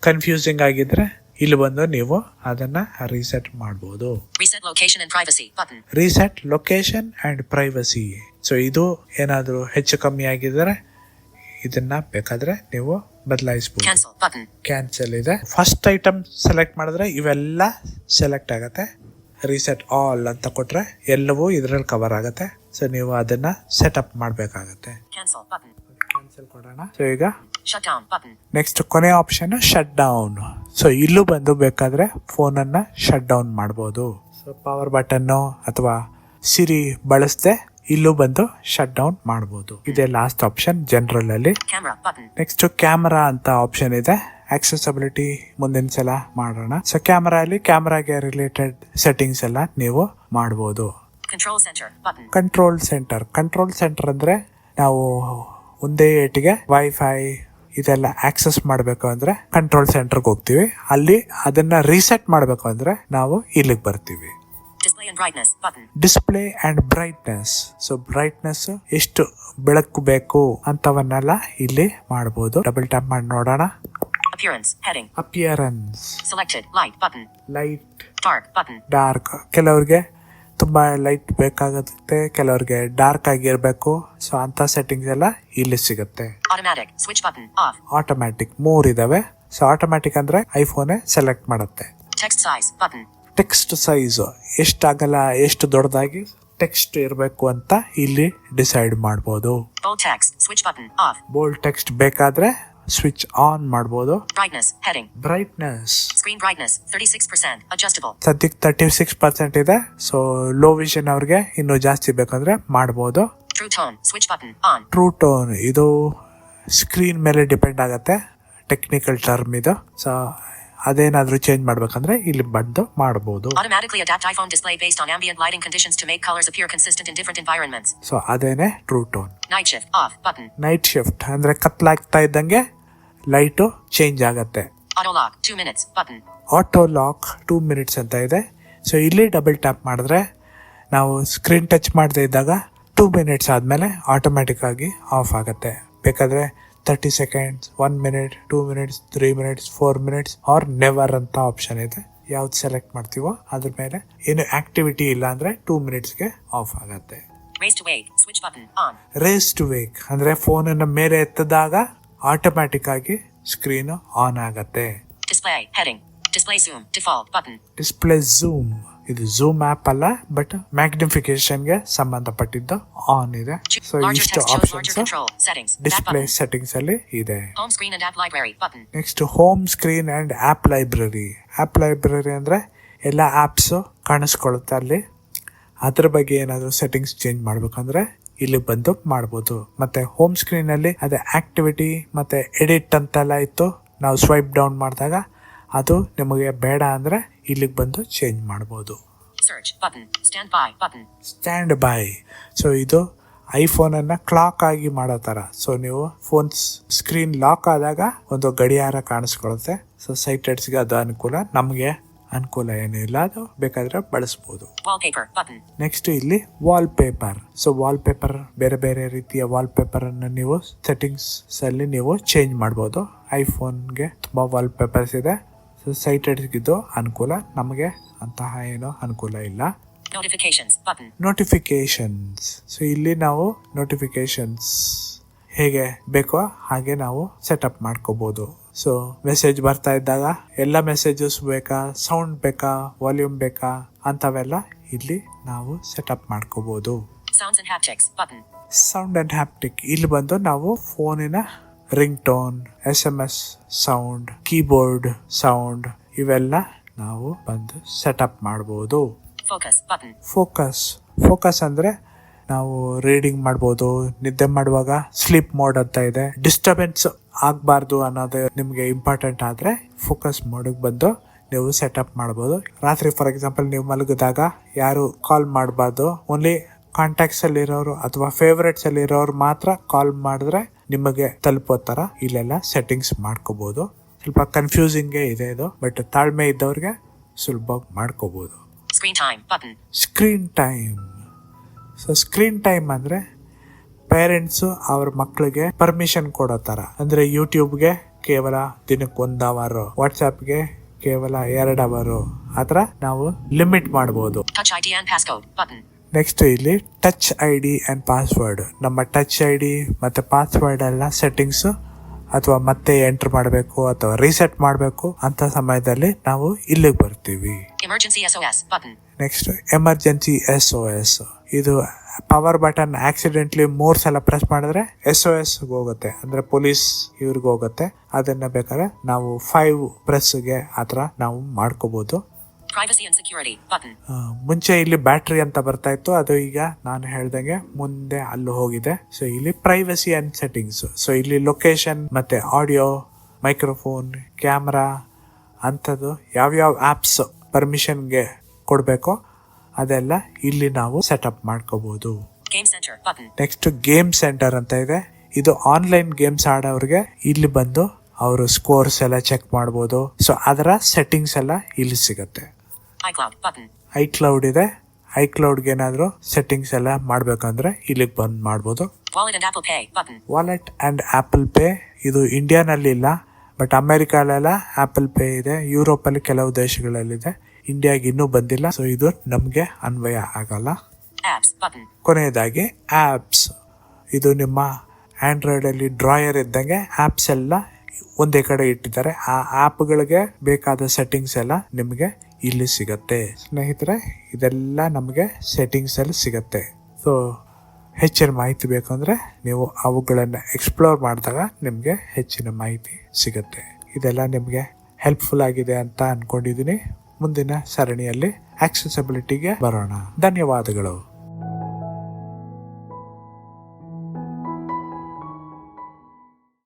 ಕನ್ಫ್ಯೂಸಿಂಗ್ ಆಗಿದ್ರೆ ಇಲ್ಲಿ ಬಂದು ನೀವು ಅದನ್ನ ರೀಸೆಟ್ ಮಾಡ್ಬೋದು. Reset location and privacy button. Reset location and privacy. So ಇದು ಏನಾದರೂ ಹೆಚ್ಚು ಕಮ್ಮಿ ಆಗಿದ್ರೆ ಇದನ್ನ ಬೇಕಾದ್ರೆ ನೀವು ಬದಲಾಯಿಸಬಹುದು. Cancel button. ಕ್ಯಾನ್ಸಲ್ ಇದೆ. ಫಸ್ಟ್ ಐಟಮ್ ಸೆಲೆಕ್ಟ್ ಮಾಡಿದ್ರೆ ಇವೆಲ್ಲ ಸೆಲೆಕ್ಟ್ ಆಗತ್ತೆ. ರೀಸೆಟ್ ಆಲ್ ಅಂತ ಕೊಟ್ರೆ ಎಲ್ಲವೂ ಇದರಲ್ಲಿ ಕವರ್ ಆಗುತ್ತೆ. ಸೊ ನೀವು ಅದನ್ನ ಸೆಟಪ್ ಮಾಡಬೇಕಾಗತ್ತೆ. Cancel button. ಕ್ಯಾನ್ಸಲ್ ಕೊಡೋಣ. ಸೊ ಈಗ Shut down button. ನೆಕ್ಸ್ಟ್ ಕೊನೆ ಆಪ್ಷನ್ ಶಟ್ ಡೌನ್. ಸೊ ಇಲ್ಲೂ ಬಂದು ಬೇಕಾದ್ರೆ ಫೋನ್ ಅನ್ನ ಶಟ್ ಡೌನ್ ಮಾಡಬಹುದು. ಸೊ ಪವರ್ ಬಟನ್ ಅಥವಾ ಸಿರಿ ಬಳಸದೆ ಇಲ್ಲೂ ಬಂದು ಶಟ್ ಡೌನ್ ಮಾಡಬಹುದು. ಇದೇ ಲಾಸ್ಟ್ ಆಪ್ಷನ್ ಜನರಲ್ ಅಲ್ಲಿ. Camera button. ನೆಕ್ಸ್ಟ್ ಕ್ಯಾಮರಾ ಅಂತ ಆಪ್ಷನ್ ಇದೆ. ಆಕ್ಸೆಸಿಬಿಲಿಟಿ ಮುಂದಿನ ಸಲ ಮಾಡೋಣ. ಸೊ ಕ್ಯಾಮರಾ ಅಲ್ಲಿ ಕ್ಯಾಮರಾಗೆ ರಿಲೇಟೆಡ್ ಸೆಟ್ಟಿಂಗ್ಸ್ ಎಲ್ಲ ನೀವು ಮಾಡಬಹುದು. Control center button. Control centre. Control centre ಅಂದ್ರೆ ನಾವು ಒಂದೇ ಏಟಿಗೆ ವೈಫೈ ಇದೆಲ್ಲ ಆಕ್ಸೆಸ್ ಮಾಡಬೇಕು ಅಂದ್ರೆ ಕಂಟ್ರೋಲ್ ಸೆಂಟರ್ಗೆ ಹೋಗ್ತೀವಿ. ಅಲ್ಲಿ ಅದನ್ನ ರೀಸೆಟ್ ಮಾಡಬೇಕು ಅಂದ್ರೆ ನಾವು ಇಲ್ಲಿಗೆ ಬರ್ತೀವಿ. Display and brightness button. Display and brightness. So brightness ಎಷ್ಟು ಬೆಳಕು ಬೇಕು ಅಂತವನ್ನೆಲ್ಲ ಇಲ್ಲಿ ಮಾಡಬಹುದು. ಡಬಲ್ ಟ್ಯಾಪ್ ಮಾಡಿ ನೋಡೋಣ. Appearance heading. Appearance. Selected light button. Light, Dark button. Dark. ಕೆಲವ್ರಿಗೆ ತುಂಬಾ ಲೈಟ್ ಬೇಕಾಗುತ್ತೆ, ಕೆಲವ್ರಿಗೆ ಡಾರ್ಕ್ ಆಗಿರ್ಬೇಕು. ಸೊ ಅಂತ ಸೆಟ್ಟಿಂಗ್ಸ್ ಎಲ್ಲ ಇಲ್ಲಿ ಸಿಗುತ್ತೆ. Automatic switch button off. Automatic 3 ಇದಾವೆ. ಸೊ ಆಟೋಮ್ಯಾಟಿಕ್ ಅಂದ್ರೆ ಐಫೋನ್ ಸೆಲೆಕ್ಟ್ ಮಾಡುತ್ತೆ. Text size button. Text size ಎಷ್ಟಾಗಲ್ಲ, ಎಷ್ಟು ದೊಡ್ಡದಾಗಿ ಟೆಕ್ಸ್ಟ್ ಇರಬೇಕು ಅಂತ ಇಲ್ಲಿ ಡಿಸೈಡ್ ಮಾಡಬಹುದು. Bold text switch button off. Bold text ಬೇಕಾದ್ರೆ ಸ್ವಿಚ್ ಆನ್ ಮಾಡಬಹುದು. Brightness heading. Brightness. Screen brightness 36% adjustable. ಸದ್ಯಕ್ಕೆ 36% ಇದೆ. ಸೊ ಲೋ ವಿಷನ್ ಅವ್ರಿಗೆ ಇನ್ನೂ ಜಾಸ್ತಿ ಬೇಕಂದ್ರೆ ಮಾಡಬಹುದು. True tone switch button on. True tone ಇದು ಸ್ಕ್ರೀನ್ ಮೇಲೆ ಡಿಪೆಂಡ್ ಆಗತ್ತೆ, ಟೆಕ್ನಿಕಲ್ ಟರ್ಮ್ ಇದು. ಸೊ ಅದೇನಾದ್ರೂ ಚೇಂಜ್ ಮಾಡ್ಬೇಕಂದ್ರೆ ಇಲ್ಲಿ ಬಂದು ಮಾಡಬಹುದು. Automatically adapt iPhone display based on ambient lighting conditions to make colors appear consistent in different environments. So ಅದೇನೆ true tone. Night shift off button. Night shift ಅಂದ್ರೆ ಕತ್ಲಾಗ್ತಾ ಇದ್ದಂಗೆ ಲೈಟು ಚೇಂಜ್ ಆಗತ್ತೆ. Auto lock 2 minutes button. Auto lock 2 minutes ಅಂತ ಇದೆ. So ಇಲ್ಲಿ double tap ಮಾಡಿದ್ರೆ ನಾವು ಸ್ಕ್ರೀನ್ ಟಚ್ ಮಾಡದೇ ಇದ್ದಾಗ 2 minutes ಆದಮೇಲೆ ಆಟೋಮ್ಯಾಟಿಕ್ ಆಗಿ ಆಫ್ ಆಗುತ್ತೆ. ಬೇಕಾದರೆ 30 seconds, 1 minute, 2 minutes, 3 minutes, 4 minutes R never ಅಂತ ಆಪ್ಷನ್ ಇದೆ. ಯಾವ್ದು ಸೆಲೆಕ್ಟ್ ಮಾಡ್ತೀವೋ ಅದ್ರ ಮೇಲೆ ಏನು ಆಕ್ಟಿವಿಟಿ ಇಲ್ಲ ಅಂದರೆ 2 minutesಗೆ ಆಫ್ ಆಗುತ್ತೆ. Raise to wake switch button on. Raise to wake ಅಂದರೆ ಫೋನನ್ನು ಮೇಲೆ ಎತ್ತದಾಗ ಆಟೋಮ್ಯಾಟಿಕ್ ಆಗಿ ಸ್ಕ್ರೀನು ಆನ್ ಆಗತ್ತೆ. Display heading. Display zoom default button. Display zoom ಇದು ಝೂಮ್ ಆ್ಯಪ್ ಅಲ್ಲ, ಬಟ್ ಮ್ಯಾಗ್ನಿಫಿಕೇಶನ್ಗೆ ಸಂಬಂಧಪಟ್ಟಿದ್ದು ಆನ್ ಇದೆ. ಸೊ Larger ಇಷ್ಟು text shows larger options control settings. Back display button. Settings ಅಲ್ಲಿ ಇದೆ. Home screen and app library button. Next home screen and app library. App library ಅಂದರೆ ಎಲ್ಲ ಆ್ಯಪ್ಸು ಕಾಣಿಸ್ಕೊಳ್ಳುತ್ತೆ ಅಲ್ಲಿ. ಅದ್ರ ಬಗ್ಗೆ ಏನಾದರೂ ಸೆಟ್ಟಿಂಗ್ಸ್ ಚೇಂಜ್ ಮಾಡ್ಬೇಕಂದ್ರೆ ಇಲ್ಲಿ ಬಂದು ಮಾಡ್ಬೋದು. ಮತ್ತೆ ಹೋಮ್ ಸ್ಕ್ರೀನಲ್ಲಿ ಅದೇ ಆಕ್ಟಿವಿಟಿ ಮತ್ತೆ ಎಡಿಟ್ ಅಂತೆಲ್ಲ ಇತ್ತು. ನಾವು ಸ್ವೈಪ್ ಡೌನ್ ಮಾಡಿದಾಗ ಅದು ನಿಮಗೆ ಬೇಡ ಅಂದರೆ ಇಲ್ಲಿಗೆ ಬಂದು ಚೇಂಜ್ ಮಾಡ್ಬೋದು. Search button. Stand by button. Stand by. So ಇದು ಐಫೋನನ್ನು ಕ್ಲಾಕ್ ಆಗಿ ಮಾಡೋ ಥರ. ಸೊ ನೀವು ಫೋನ್ ಸ್ಕ್ರೀನ್ ಲಾಕ್ ಆದಾಗ ಒಂದು ಗಡಿಯಾರ ಕಾಣಿಸ್ಕೊಳ್ಳುತ್ತೆ. ಸೊ ಸೈಟೆಡ್ಸ್ಗೆ ಅದು ಅನುಕೂಲ, ನಮಗೆ ಅನುಕೂಲ ಏನೂ ಇಲ್ಲ, ಅದು ಬೇಕಾದರೆ ಬಳಸ್ಬೋದು. Wallpaper button. ನೆಕ್ಸ್ಟ್ ಇಲ್ಲಿ wall paper. So wall paper ಬೇರೆ ಬೇರೆ ರೀತಿಯ ವಾಲ್ ಪೇಪರ್ ಅನ್ನು ನೀವು ಸೆಟ್ಟಿಂಗ್ಸ್ ಅಲ್ಲಿ ನೀವು ಚೇಂಜ್ ಮಾಡ್ಬೋದು. ಐಫೋನ್ಗೆ ತುಂಬಾ ವಾಲ್ ಪೇಪರ್ಸ್ ಇದೆ. ಸೊ ಸೈಟೆಡ್ಸ್ಗಿದ್ದು ಅನುಕೂಲ, ನಮಗೆ ಅಂತಹ ಏನೋ ಅನುಕೂಲ ಇಲ್ಲ. Notifications button. ನೋಟಿಫಿಕೇಶನ್ಸ್. ಸೊ ಇಲ್ಲಿ ನಾವು ನೋಟಿಫಿಕೇಶನ್ಸ್ ಹೇಗೆ ಬೇಕೋ ಹಾಗೆ ನಾವು ಸೆಟಪ್ ಮಾಡ್ಕೋಬಹುದು. ಸೊ ಮೆಸೇಜ್ ಬರ್ತಾ ಇದ್ದಾಗ ಎಲ್ಲ ಮೆಸೇಜಸ್ ಬೇಕಾ, ಸೌಂಡ್ ಬೇಕಾ, ವಾಲ್ಯೂಮ್ ಬೇಕಾ ಅಂತವೆಲ್ಲ ಇಲ್ಲಿ ನಾವು ಸೆಟಪ್ ಮಾಡ್ಕೋಬಹುದು. Sounds and haptics button. Sound and haptic ಇಲ್ಲಿ ಬಂದು ನಾವು ಫೋನಿನ ring tone, SMS sound, keyboard sound ಇವೆಲ್ಲ ನಾವು ಬಂದು ಸೆಟಪ್ ಮಾಡಬಹುದು. Focus button. ಫೋಕಸ್ ಅಂದ್ರೆ ನಾವು ರೀಡಿಂಗ್ ಮಾಡ್ಬೋದು. ನಿದ್ದೆ ಮಾಡುವಾಗ ಸ್ಲೀಪ್ ಮೋಡ್ ಅಂತ ಇದೆ. ಡಿಸ್ಟರ್ಬೆನ್ಸ್ ಆಗಬಾರ್ದು ಅನ್ನೋದು ನಿಮಗೆ ಇಂಪಾರ್ಟೆಂಟ್ ಆದರೆ ಫೋಕಸ್ ಮೋಡಿಗೆ ಬಂದು ನೀವು ಸೆಟಪ್ ಮಾಡ್ಬೋದು. ರಾತ್ರಿ ಫಾರ್ ಎಕ್ಸಾಂಪಲ್ ನೀವು ಮಲಗಿದಾಗ ಯಾರು ಕಾಲ್ ಮಾಡಬಾರ್ದು. ಓನ್ಲಿ ಕಾಂಟ್ಯಾಕ್ಟ್ಸ್ ಅಲ್ಲಿ ಇರೋರು ಅಥವಾ ಫೇವ್ರೇಟ್ಸ್ ಅಲ್ಲಿ ಇರೋರು ಮಾತ್ರ ಕಾಲ್ ಮಾಡಿದ್ರೆ ನಿಮಗೆ ತಲುಪೋ ಥರ ಇಲ್ಲೆಲ್ಲ ಸೆಟ್ಟಿಂಗ್ಸ್ ಮಾಡ್ಕೋಬಹುದು. ಸ್ವಲ್ಪ ಕನ್ಫ್ಯೂಸಿಂಗೇ ಇದೆ ಇದು, ಬಟ್ ತಾಳ್ಮೆ ಇದ್ದವ್ರಿಗೆ ಸುಲಭವಾಗಿ ಮಾಡ್ಕೋಬಹುದು. Screen time button. Screen time. So screen time ಅಂದರೆ ಪೇರೆಂಟ್ಸು ಅವ್ರ ಮಕ್ಕಳಿಗೆ ಪರ್ಮಿಷನ್ ಕೊಡೋ ಥರ. ಅಂದರೆ ಯೂಟ್ಯೂಬ್ಗೆ ಕೇವಲ ದಿನಕ್ಕೆ 1 hour, ವಾಟ್ಸಪ್ಗೆ ಕೇವಲ 2 hour ಆ ಥರ ನಾವು ಲಿಮಿಟ್ ಮಾಡ್ಬೋದು. Touch ID and passcode button. Next ಇಲ್ಲಿ ಟಚ್ ID ಆ್ಯಂಡ್ ಪಾಸ್ವರ್ಡ್. ನಮ್ಮ ಟಚ್ ID ಮತ್ತು ಪಾಸ್ವರ್ಡ್ ಎಲ್ಲ ಸೆಟ್ಟಿಂಗ್ಸು ಅಥವಾ ಮತ್ತೆ ಎಂಟರ್ ಮಾಡಬೇಕು ಅಥವಾ ರೀಸೆಟ್ ಮಾಡಬೇಕು ಅಂತ ಸಮಯದಲ್ಲಿ ನಾವು ಇಲ್ಲಿಗೆ ಬರ್ತೀವಿ. Emergency SOS button. Next emergency SOS. ಇದು ಪವರ್ ಬಟನ್ ಆಕ್ಸಿಡೆಂಟ್ಲಿ 3 ಸಲ ಪ್ರೆಸ್ ಮಾಡಿದ್ರೆ SOS ಹೋಗುತ್ತೆ, ಅಂದ್ರೆ ಪೊಲೀಸ್ ಇವ್ರಿಗೆ ಹೋಗುತ್ತೆ. ಅದನ್ನ ಬೇಕಾದ್ರೆ ನಾವು 5 ಪ್ರೆಸ್ಗೆ ಆ ಥರ ನಾವು ಮಾಡ್ಕೋಬಹುದು. Privacy and security button. ಮುಂಚೆ ಇಲ್ಲಿ ಬ್ಯಾಟ್ರಿ ಅಂತ ಬರ್ತಾ ಇತ್ತು, ಅದು ಈಗ ನಾನು ಹೇಳ್ದಂಗೆ ಮುಂದೆ ಅಲ್ಲೂ ಹೋಗಿದೆ. ಸೊ ಇಲ್ಲಿ ಪ್ರೈವಸಿ ಅಂಡ್ ಸೆಟ್ಟಿಂಗ್ಸ್. ಸೊ ಇಲ್ಲಿ ಲೊಕೇಶನ್ ಮತ್ತೆ ಆಡಿಯೋ, ಮೈಕ್ರೋಫೋನ್, ಕ್ಯಾಮ್ರಾ ಅಂಥದ್ದು ಯಾವ್ಯಾವ ಆ್ಯಪ್ಸ್ ಪರ್ಮಿಷನ್ಗೆ ಕೊಡಬೇಕೋ ಅದೆಲ್ಲ ಇಲ್ಲಿ ನಾವು ಸೆಟಪ್ ಮಾಡ್ಕೋಬಹುದು. Game center button. Next game centre ಅಂತ ಇದೆ. ಇದು ಆನ್ಲೈನ್ ಗೇಮ್ಸ್ ಆಡೋರಿಗೆ ಇಲ್ಲಿ ಬಂದು ಅವರು ಸ್ಕೋರ್ಸ್ ಎಲ್ಲ ಚೆಕ್ ಮಾಡ್ಬೋದು. ಸೊ ಅದರ ಸೆಟ್ಟಿಂಗ್ಸ್ ಎಲ್ಲ ಇಲ್ಲಿ ಸಿಗುತ್ತೆ. iCloud button. iCloud ಇದೆ. iCloudಗೆ ಏನಾದರೂ ಸೆಟ್ಟಿಂಗ್ಸ್ ಎಲ್ಲ ಮಾಡ್ಬೇಕಂದ್ರೆ ಇಲ್ಲಿಗೆ ಬಂದು ಮಾಡ್ಬೋದು. Wallet and Apple Pay button. Wallet and apple pay ಇದು ಇಂಡಿಯಾನಲ್ಲಿ ಇಲ್ಲ, ಬಟ್ ಅಮೆರಿಕಲ್ಲೆಲ್ಲ ಆ್ಯಪಲ್ ಪೇ ಇದೆ. ಯುರೋಪಲ್ಲಿ ಕೆಲವು ದೇಶಗಳಲ್ಲಿದೆ, ಇಂಡಿಯಾಗೆ ಇನ್ನೂ ಬಂದಿಲ್ಲ. ಸೊ ಇದು ನಮಗೆ ಅನ್ವಯ ಆಗಲ್ಲ. Apps button. ಕೊನೆಯದಾಗಿ ಆ್ಯಪ್ಸ್. ಇದು ನಿಮ್ಮ ಆಂಡ್ರಾಯ್ಡಲ್ಲಿ ಡ್ರಾಯರ್ ಇದ್ದಂಗೆ ಆ್ಯಪ್ಸ್ ಎಲ್ಲ ಒಂದೇ ಕಡೆ ಇಟ್ಟಿದ್ದಾರೆ. ಆ ಆ್ಯಪ್ಗಳಿಗೆ ಬೇಕಾದ ಸೆಟ್ಟಿಂಗ್ಸ್ ಎಲ್ಲ ನಿಮಗೆ ಇಲ್ಲಿ ಸಿಗತ್ತೆ. ಸ್ನೇಹಿತರೆ, ಇದೆಲ್ಲ ನಮಗೆ ಸೆಟ್ಟಿಂಗ್ಸಲ್ಲಿ ಸಿಗತ್ತೆ. ಸೊ ಹೆಚ್ಚಿನ ಮಾಹಿತಿ ಬೇಕಂದರೆ ನೀವು ಅವುಗಳನ್ನು ಎಕ್ಸ್ಪ್ಲೋರ್ ಮಾಡಿದಾಗ ನಿಮಗೆ ಹೆಚ್ಚಿನ ಮಾಹಿತಿ ಸಿಗತ್ತೆ. ಇದೆಲ್ಲ ನಿಮಗೆ ಹೆಲ್ಪ್ಫುಲ್ ಆಗಿದೆ ಅಂತ ಅಂದ್ಕೊಂಡಿದ್ದೀನಿ. ಮುಂದಿನ ಸರಣಿಯಲ್ಲಿ ಆಕ್ಸೆಸಿಬಿಲಿಟಿಗೆ ಬರೋಣ. ಧನ್ಯವಾದಗಳು.